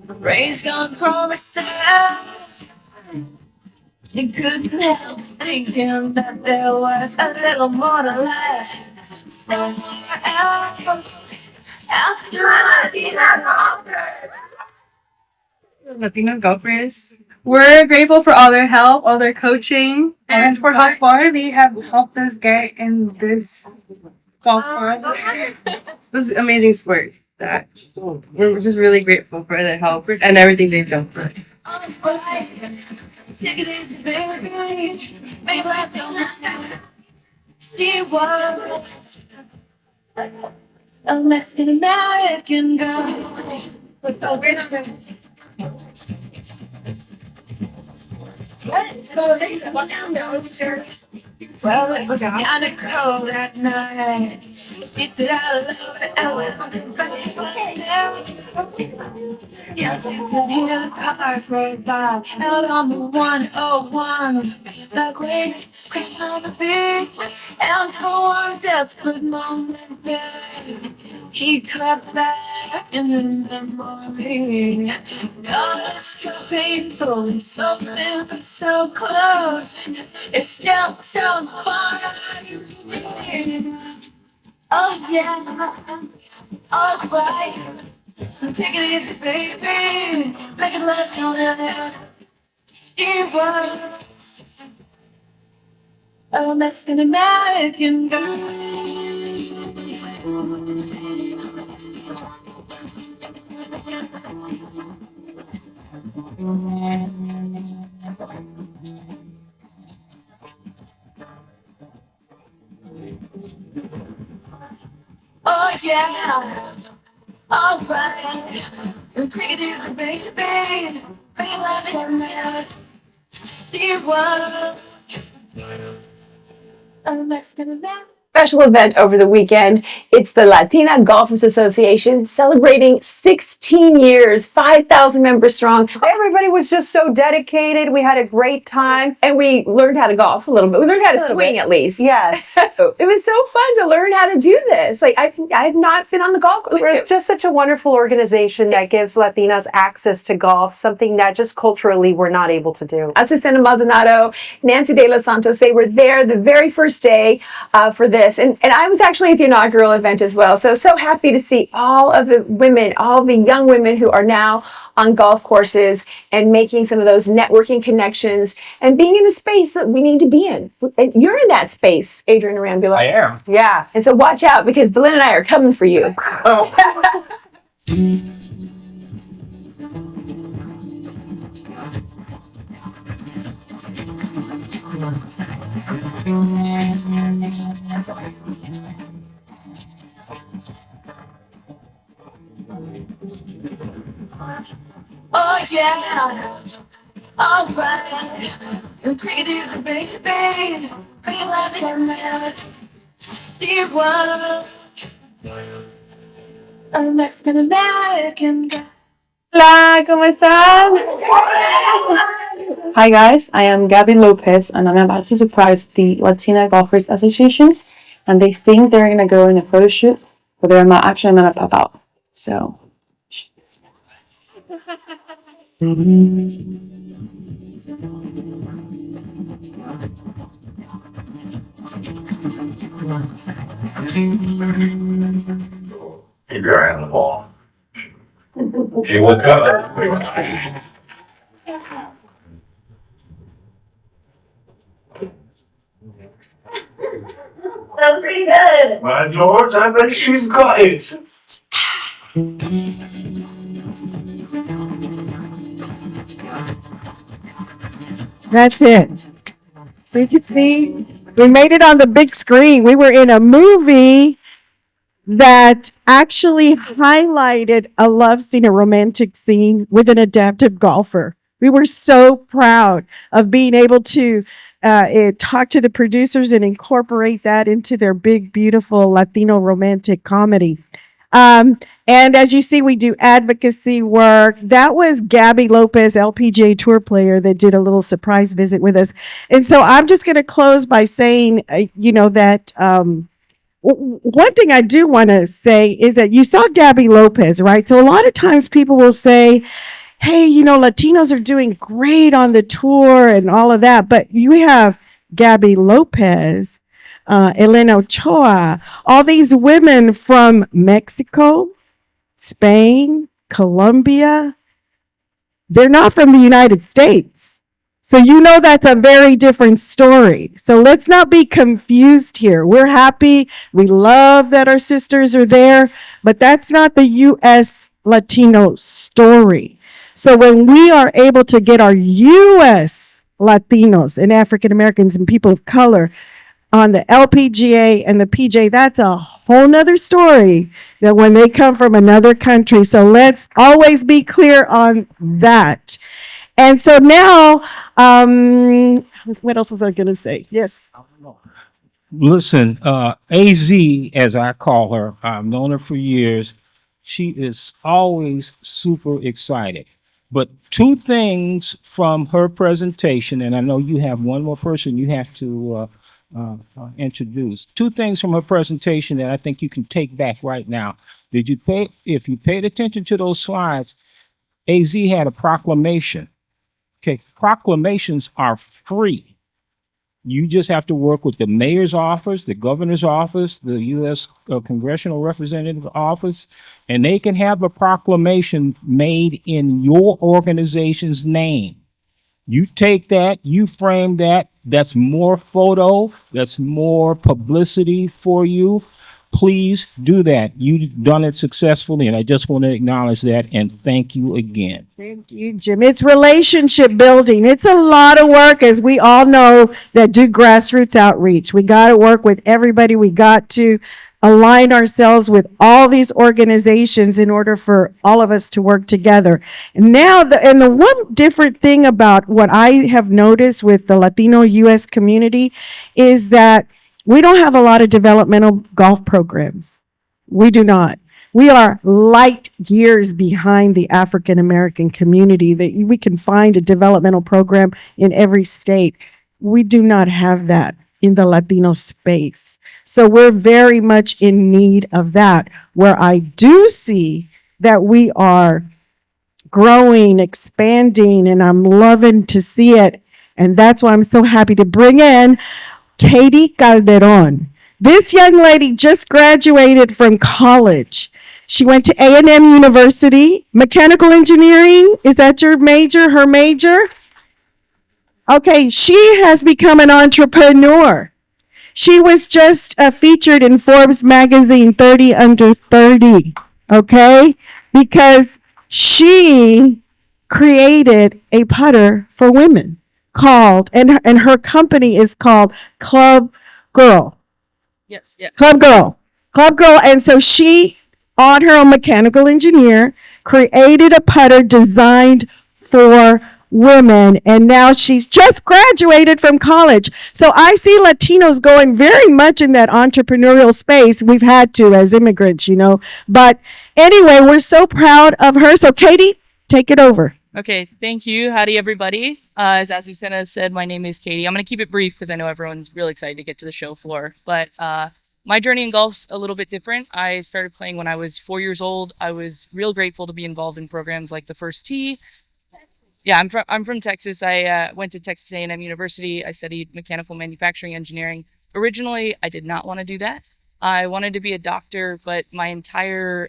raised on promises. You couldn't help thinking that there was a little more to life somewhere else. After all, Latino golfers. We're grateful for all their help, all their coaching, and for how far they have helped us get in this golf world. This is an amazing sport. That we're just really grateful for the help and everything they've done for us. take it easy, baby. Make last no last time. Steve was a Mexican American girl. Well, it was kinda cold at night. She stood out alone and went on the right. Yes, you could hear the cars roll by out on the 101. The great crash on the beach, and for one desperate moment, babe, he crept back in the memory. God, it's so painful and something so close. It's still so far away. Oh yeah, alright. Take it easy, baby. Make it last longer. She was a Mexican American girl. Oh yeah, alright. Take it easy, baby. Make it last longer. She was a Mexican American. special event over the weekend. It's the Latina Golfers Association celebrating 16 years, 5,000 members strong. Everybody was just so dedicated. We had a great time. And we learned how to golf a little bit. We learned how to swing at least. Yes. It was so fun to learn how to do this. Like I've not been on the golf course. It's just such a wonderful organization that gives Latinas access to golf, something that just culturally we're not able to do. Azucena Maldonado, Nancy De Los Santos, they were there the very first day for this. And I was actually at the inaugural event as well. So happy to see all of the women, all the young women who are now on golf courses and making some of those networking connections and being in a space that we need to be in. And you're in that space, Adrian Arambula. I am. Yeah. And so watch out because Belinda and I are coming for you. Oh yeah, alright. Take it easy, baby. Realize that I'm mad. See what a Mexican American guy. Hola, ¿cómo están? Hi guys, I am Gabby Lopez and I'm about to surprise the Latina Golfers Association, and they think they're gonna go in a photo shoot, but they're not actually gonna pop out. So Keep your eye on the ball. She would cut That was pretty good. Well, George, I bet she's got it. That's it. So you can see, we made it on the big screen. We were in a movie that actually highlighted a love scene, a romantic scene with an adaptive golfer. We were so proud of being able to talk to the producers and incorporate that into their big, beautiful Latino romantic comedy. And as you see, we do advocacy work. That was Gabby Lopez, LPGA Tour player, that did a little surprise visit with us. And so I'm just going to close by saying, that one thing I do want to say is that you saw Gabby Lopez, right? So a lot of times people will say, hey, Latinos are doing great on the tour and all of that. But you have Gabby Lopez, Elena Ochoa, all these women from Mexico, Spain, Colombia. They're not from the United States. So that's a very different story. So let's not be confused here. We're happy. We love that our sisters are there, but that's not the U.S. Latino story. So when we are able to get our U.S. Latinos and African Americans and people of color on the LPGA and the PJ, that's a whole nother story than when they come from another country. So let's always be clear on that. And so now, what else was I going to say? Yes. Listen, AZ, as I call her, I've known her for years. She is always super excited. But two things from her presentation, and I know you have one more person you have to introduce. Two things from her presentation that I think you can take back right now. If you paid attention to those slides, AZ had a proclamation. Okay, proclamations are free. You just have to work with the mayor's office, the governor's office, the U.S. Congressional Representative Office, and they can have a proclamation made in your organization's name. You take that, you frame that, that's more photo, that's more publicity for you. Please do that. You've done it successfully, and I just want to acknowledge that and thank you again. Thank you, Jim. It's relationship building. It's a lot of work, as we all know that do grassroots outreach. We got to work with everybody. We got to align ourselves with all these organizations in order for all of us to work together. And now, the one different thing about what I have noticed with the Latino U.S. community is that We don't have a lot of developmental golf programs. We do not. We are light years behind the African American community that we can find a developmental program in every state. We do not have that in the Latino space. So we're very much in need of that. Where I do see that we are growing, expanding, and I'm loving to see it. And that's why I'm so happy to bring in Katie Calderon. This young lady just graduated from college. She went to A&M University, mechanical engineering. Is that your major, her major? Okay, she has become an entrepreneur. She was just featured in Forbes magazine 30 under 30, okay? Because she created a putter for women called, and her company is called Club Girl. Yes, yes. Club Girl. Club Girl. And so she, on her own mechanical engineer, created a putter designed for women. And now she's just graduated from college. So I see Latinos going very much in that entrepreneurial space. We've had to as immigrants, you know. But anyway, we're so proud of her. So Katie, take it over. Okay, thank you. Howdy, everybody. As Azucena said, my name is Katie. I'm going to keep it brief because I know everyone's really excited to get to the show floor. But my journey in golf's a little bit different. I started playing when I was 4 years old. I was real grateful to be involved in programs like the First Tee. Yeah, I'm from Texas. I went to Texas A&M University. I studied mechanical manufacturing engineering. Originally, I did not want to do that. I wanted to be a doctor, but my entire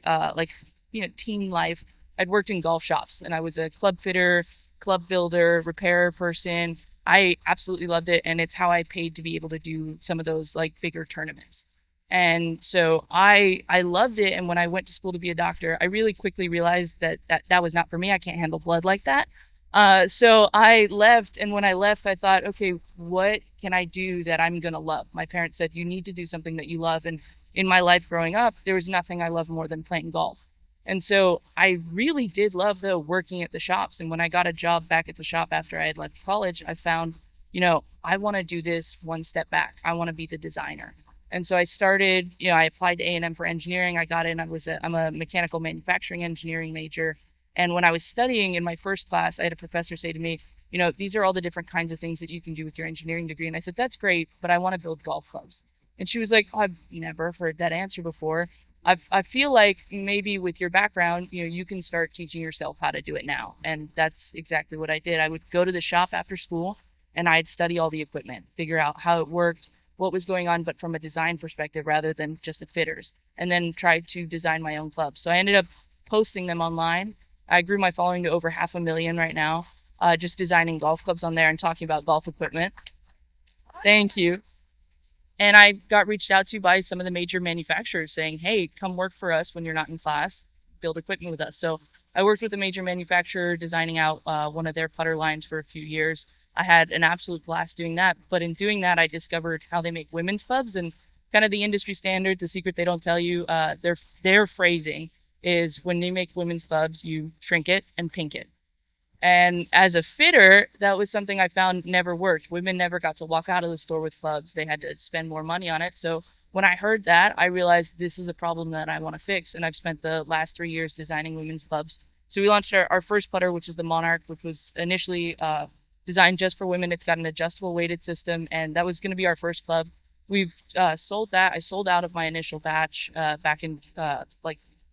teen life, I'd worked in golf shops and I was a club fitter, club builder, repair person. I absolutely loved it, and it's how I paid to be able to do some of those like bigger tournaments. And so I loved it. And when I went to school to be a doctor, I really quickly realized that was not for me. I can't handle blood like that. So I left, and when I left, I thought, okay, what can I do that I'm gonna love? My parents said, you need to do something that you love. And in my life growing up, there was nothing I loved more than playing golf. And so I really did love though working at the shops. And when I got a job back at the shop after I had left college, I found, I want to do this one step back. I want to be the designer. And so I started, I applied to A&M for engineering. I got in. I'm a mechanical manufacturing engineering major. And when I was studying in my first class, I had a professor say to me, these are all the different kinds of things that you can do with your engineering degree. And I said, that's great, but I want to build golf clubs. And she was like, oh, I've never heard that answer before. I feel like maybe with your background, you can start teaching yourself how to do it now. And that's exactly what I did. I would go to the shop after school and I'd study all the equipment, figure out how it worked, what was going on, but from a design perspective rather than just a fitter's, and then try to design my own clubs. So I ended up posting them online. I grew my following to over 500,000 right now, just designing golf clubs on there and talking about golf equipment. Thank you. And I got reached out to by some of the major manufacturers saying, hey, come work for us when you're not in class, build equipment with us. So I worked with a major manufacturer designing out one of their putter lines for a few years. I had an absolute blast doing that. But in doing that, I discovered how they make women's clubs, and kind of the industry standard, the secret they don't tell you, their phrasing is when they make women's clubs, you shrink it and pink it. And as a fitter, that was something I found never worked. Women never got to walk out of the store with clubs. They had to spend more money on it. So when I heard that, I realized this is a problem that I want to fix. And I've spent the last 3 years designing women's clubs. So we launched our first putter, which is the Monarch, which was initially designed just for women. It's got an adjustable weighted system, and that was going to be our first club. We've sold that. I sold out of my initial batch back in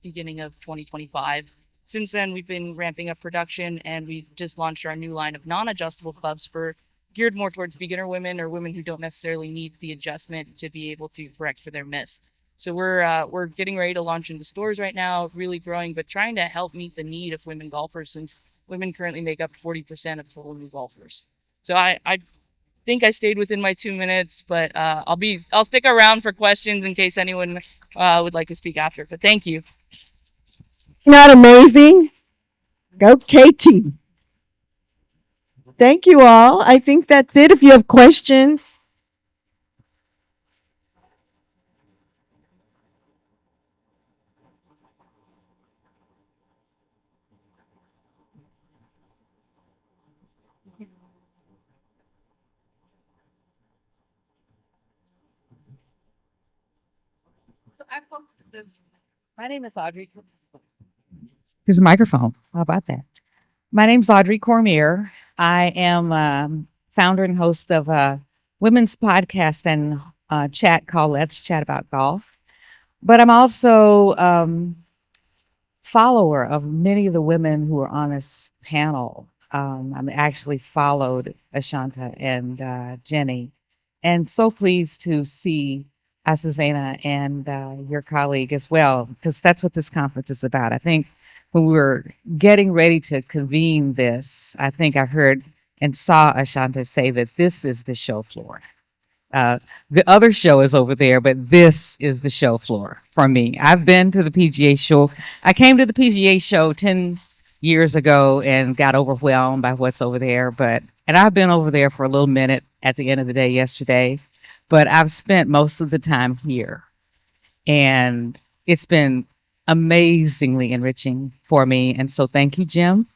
beginning of 2025. Since then, we've been ramping up production, and we just launched our new line of non-adjustable clubs geared more towards beginner women or women who don't necessarily need the adjustment to be able to correct for their miss. So we're getting ready to launch into stores right now, really growing, but trying to help meet the need of women golfers, since women currently make up 40% of total new golfers. So I think I stayed within my 2 minutes, but I'll stick around for questions in case anyone would like to speak after. But thank you. Not amazing? Go Katie. Thank you all. I think that's it. If you have questions. So I posted this. My name is Audrey. Here's a microphone. How about that? My name's Audrey Cormier. I am founder and host of a women's podcast and chat called Let's Chat About Golf. But I'm also follower of many of the women who are on this panel. I'm actually followed Ashaunta and Jenny, and so pleased to see Asazena and your colleague as well, because that's what this conference is about. I think when we were getting ready to convene this, I think I heard and saw Ashaunta say that this is the show floor. The other show is over there, but this is the show floor for me. I've been to the PGA show. I came to the PGA show 10 years ago and got overwhelmed by what's over there. And I've been over there for a little minute at the end of the day yesterday, but I've spent most of the time here. And it's been amazingly enriching for me. And so thank you, Jim.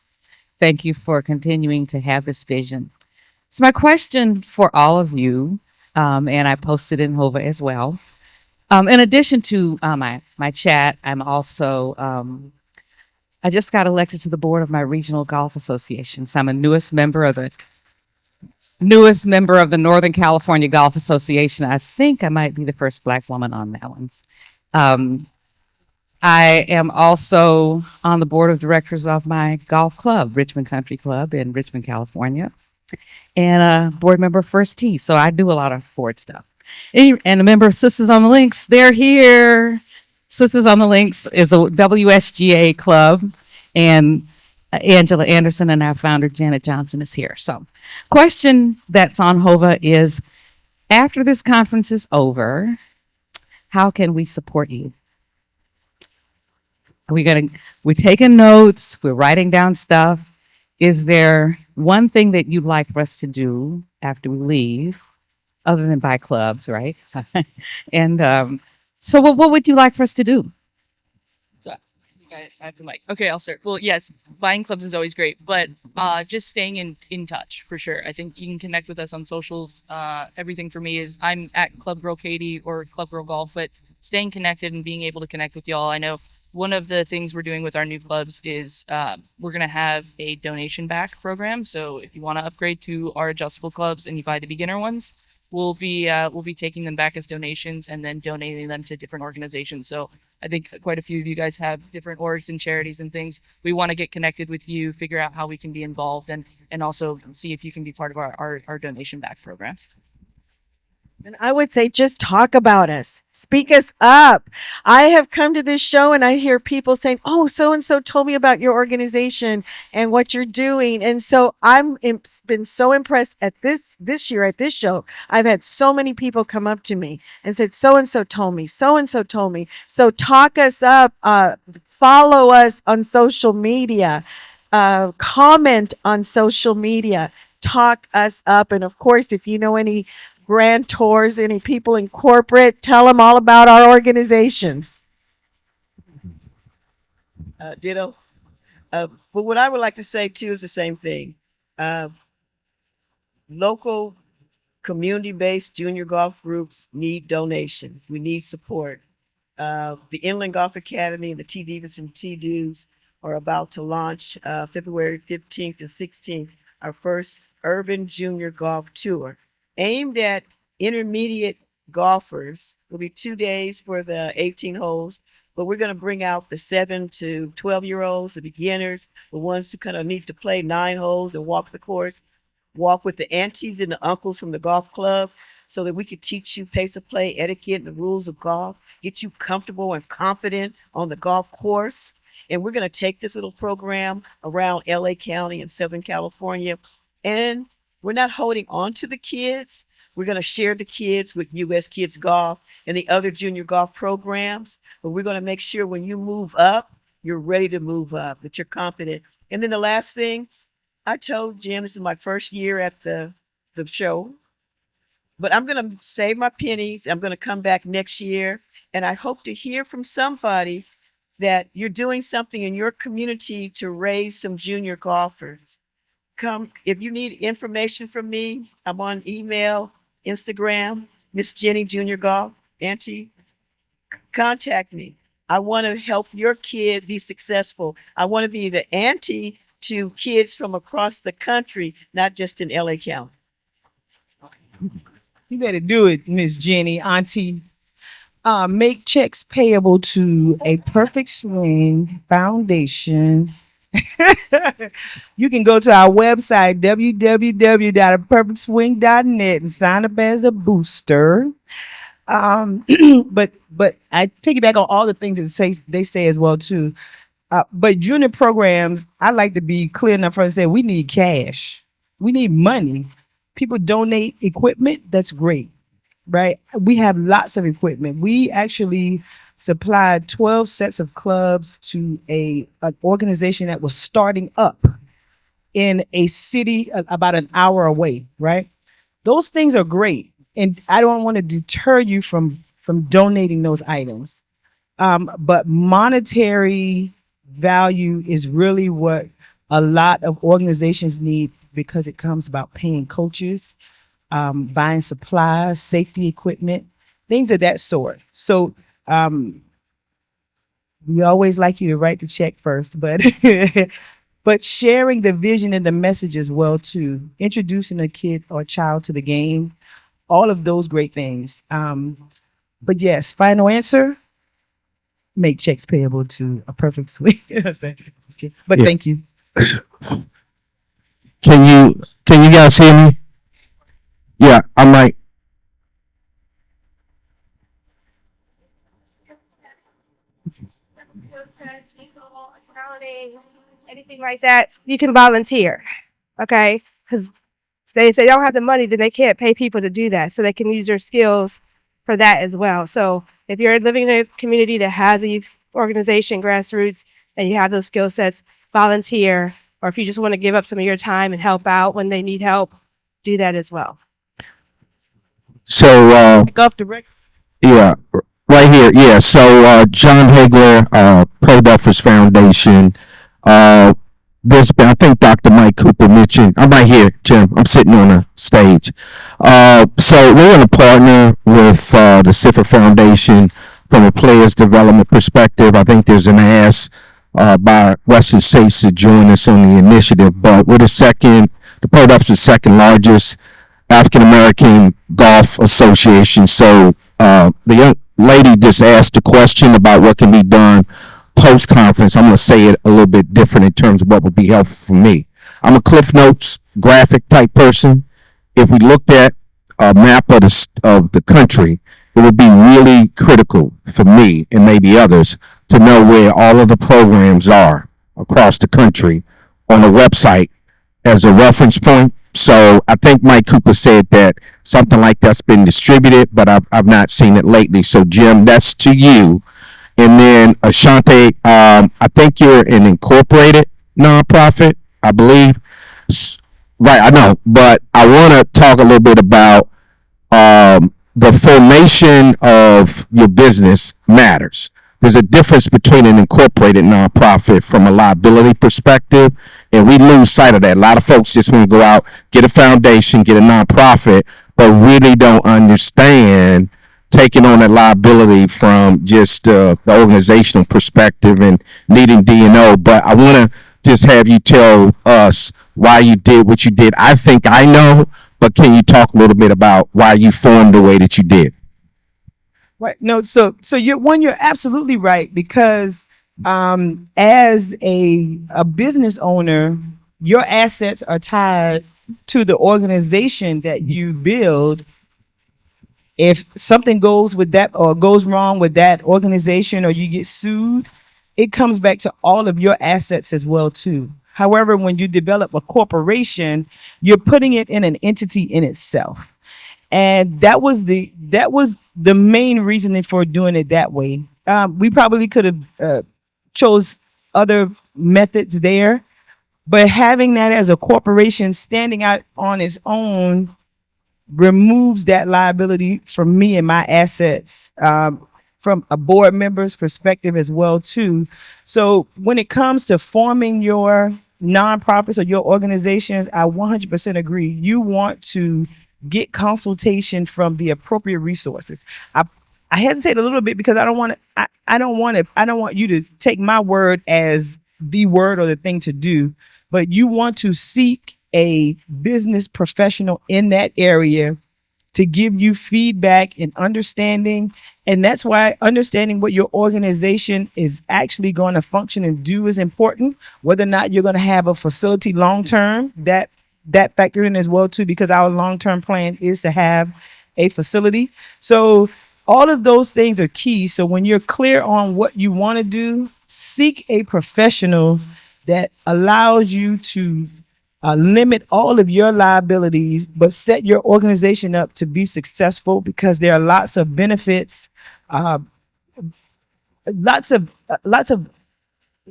Thank you for continuing to have this vision. So my question for all of you, and I posted in Hova as well. In addition to my chat, I'm also I just got elected to the board of my regional golf association. So I'm a newest member of the Northern California Golf Association. I think I might be the first Black woman on that one. I am also on the board of directors of my golf club, Richmond Country Club in Richmond, California, and a board member of First Tee. So I do a lot of board stuff. And a member of Sisters on the Links, they're here. Sisters on the Links is a WSGA club, and Angela Anderson and our founder, Janet Johnson, is here. So question that's on Hova is, after this conference is over, how can we support you? We're taking notes, we're writing down stuff. Is there one thing that you'd like for us to do after we leave, other than buy clubs, right? And so what would you like for us to do? So I have the mic. Okay, I'll start. Well, yes, buying clubs is always great, but just staying in touch for sure. I think you can connect with us on socials. Everything for me is I'm at Club Girl Katie or Club Girl Golf, but staying connected and being able to connect with y'all. I know one of the things we're doing with our new clubs is we're going to have a donation back program. So if you want to upgrade to our adjustable clubs and you buy the beginner ones, we'll be taking them back as donations and then donating them to different organizations. So I think quite a few of you guys have different orgs and charities and things. We want to get connected with you, figure out how we can be involved, and also see if you can be part of our donation back program. And I would say just talk about us. Speak us up. I have come to this show and I hear people saying, oh, so-and-so told me about your organization and what you're doing. And so been so impressed at this year at this show. I've had so many people come up to me and said, so-and-so told me, so-and-so told me. So talk us up, follow us on social media, comment on social media, talk us up. And of course, if you know any grand tours, any people in corporate, tell them all about our organizations. Ditto. But what I would like to say too is the same thing. Local community-based junior golf groups need donations. We need support. The Inland Golf Academy and the T. Davis and T. Dews are about to launch February 15th and 16th, our first urban junior golf tour aimed at intermediate golfers. It'll be 2 days for the 18 holes, but we're going to bring out the 7 to 12-year-olds, the beginners, the ones who kind of need to play 9 holes and walk the course, walk with the aunties and the uncles from the golf club so that we could teach you pace of play, etiquette, and the rules of golf, get you comfortable and confident on the golf course. And we're going to take this little program around LA County and Southern California, and we're not holding on to the kids. We're going to share the kids with US Kids Golf and the other junior golf programs. But we're going to make sure when you move up, you're ready to move up, that you're confident. And then the last thing, I told Jim, this is my first year at the show, but I'm going to save my pennies. I'm going to come back next year. And I hope to hear from somebody that you're doing something in your community to raise some junior golfers. Come, if you need information from me, I'm on email, Instagram, Miss Jenny Junior Golf, Auntie. contact me. I want to help your kid be successful. I want to be the auntie to kids from across the country, not just in LA County. You better do it, Miss Jenny, Auntie. Make checks payable to a Perfect Swing Foundation. You can go to our website, www.aperfectswing.net, and sign up as a booster. But I piggyback on all the things that they say as well too. But junior programs, I like to be clear enough to say we need cash. We need money. People donate equipment. That's great, right? We have lots of equipment. We actually supplied 12 sets of clubs to an organization that was starting up in a city about an hour away, right? Those things are great. And I don't want to deter you from donating those items. But monetary value is really what a lot of organizations need, because it comes about paying coaches, buying supplies, safety equipment, things of that sort. So we always like you to write the check first, but but sharing the vision and the message as well too, introducing a kid or child to the game, all of those great things. But yes, final answer, make checks payable to a Perfect Swing. But Yeah. thank you. Can you guys hear me? Yeah, I might. Anything like that, you can volunteer. Okay, because if they don't have the money, then they can't pay people to do that. So they can use their skills for that as well. So if you're living in a community that has a youth organization, grassroots, and you have those skill sets, volunteer. Or if you just want to give up some of your time and help out when they need help, do that as well. So Off the record. yeah, right here. Yeah. So John Hagler, Pro Duffers Foundation. There's been, I think Dr. Mike Cooper mentioned. I'm right here, Jim. I'm sitting on the stage. So we're going to partner with the Cipher Foundation from a players development perspective. I think there's an ask by Western States to join us on the initiative. But we're the Pro Duffers is the second largest African American golf association. So the young lady just asked a question about what can be done post conference. I'm going to say it a little bit different in terms of what would be helpful for me. I'm a Cliff Notes graphic type person. If we looked at a map of the country, it would be really critical for me and maybe others to know where all of the programs are across the country on a website as a reference point. So I think Mike Cooper said that something like that's been distributed, but I've not seen it lately. So Jim, that's to you. And then Ashaunta, I think you're an incorporated nonprofit, I believe. Right, I know, but I want to talk a little bit about the formation of your business matters. There's a difference between an incorporated nonprofit from a liability perspective, and we lose sight of that. A lot of folks just want to go out, get a foundation, get a nonprofit, but really don't understand taking on that liability from just the organizational perspective and needing D&O. But I want to just have you tell us why you did what you did. I think I know, but can you talk a little bit about why you formed the way that you did? Right. No, so you're absolutely right, because as a business owner, your assets are tied to the organization that you build. If something goes with that or goes wrong with that organization, or you get sued, it comes back to all of your assets as well too. However, when you develop a corporation, you're putting it in an entity in itself. And that was the main reasoning for doing it that way. We probably could have chose other methods there, but having that as a corporation standing out on its own removes that liability from me and my assets, from a board member's perspective as well too. So when it comes to forming your nonprofits or your organizations, I 100% agree. You want to get consultation from the appropriate resources. I I hesitate a little bit because I don't want to, I don't want to, I don't want you to take my word as the word or the thing to do, but you want to seek a business professional in that area to give you feedback and understanding. And that's why understanding what your organization is actually going to function and do is important. Whether or not you're going to have a facility long term, that factor in as well too, because our long term plan is to have a facility. So all of those things are key. So when you're clear on what you want to do, seek a professional that allows you to limit all of your liabilities, but set your organization up to be successful, because there are lots of benefits, lots of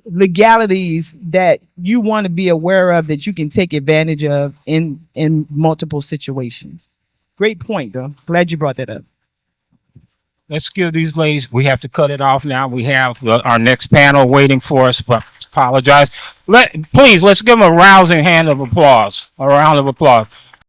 legalities that you want to be aware of that you can take advantage of in multiple situations. Great point, though. Glad you brought that up. Let's give these ladies, we have to cut it off now. We have our next panel waiting for us, but apologize. Please, let's give them a rousing hand of applause, a round of applause.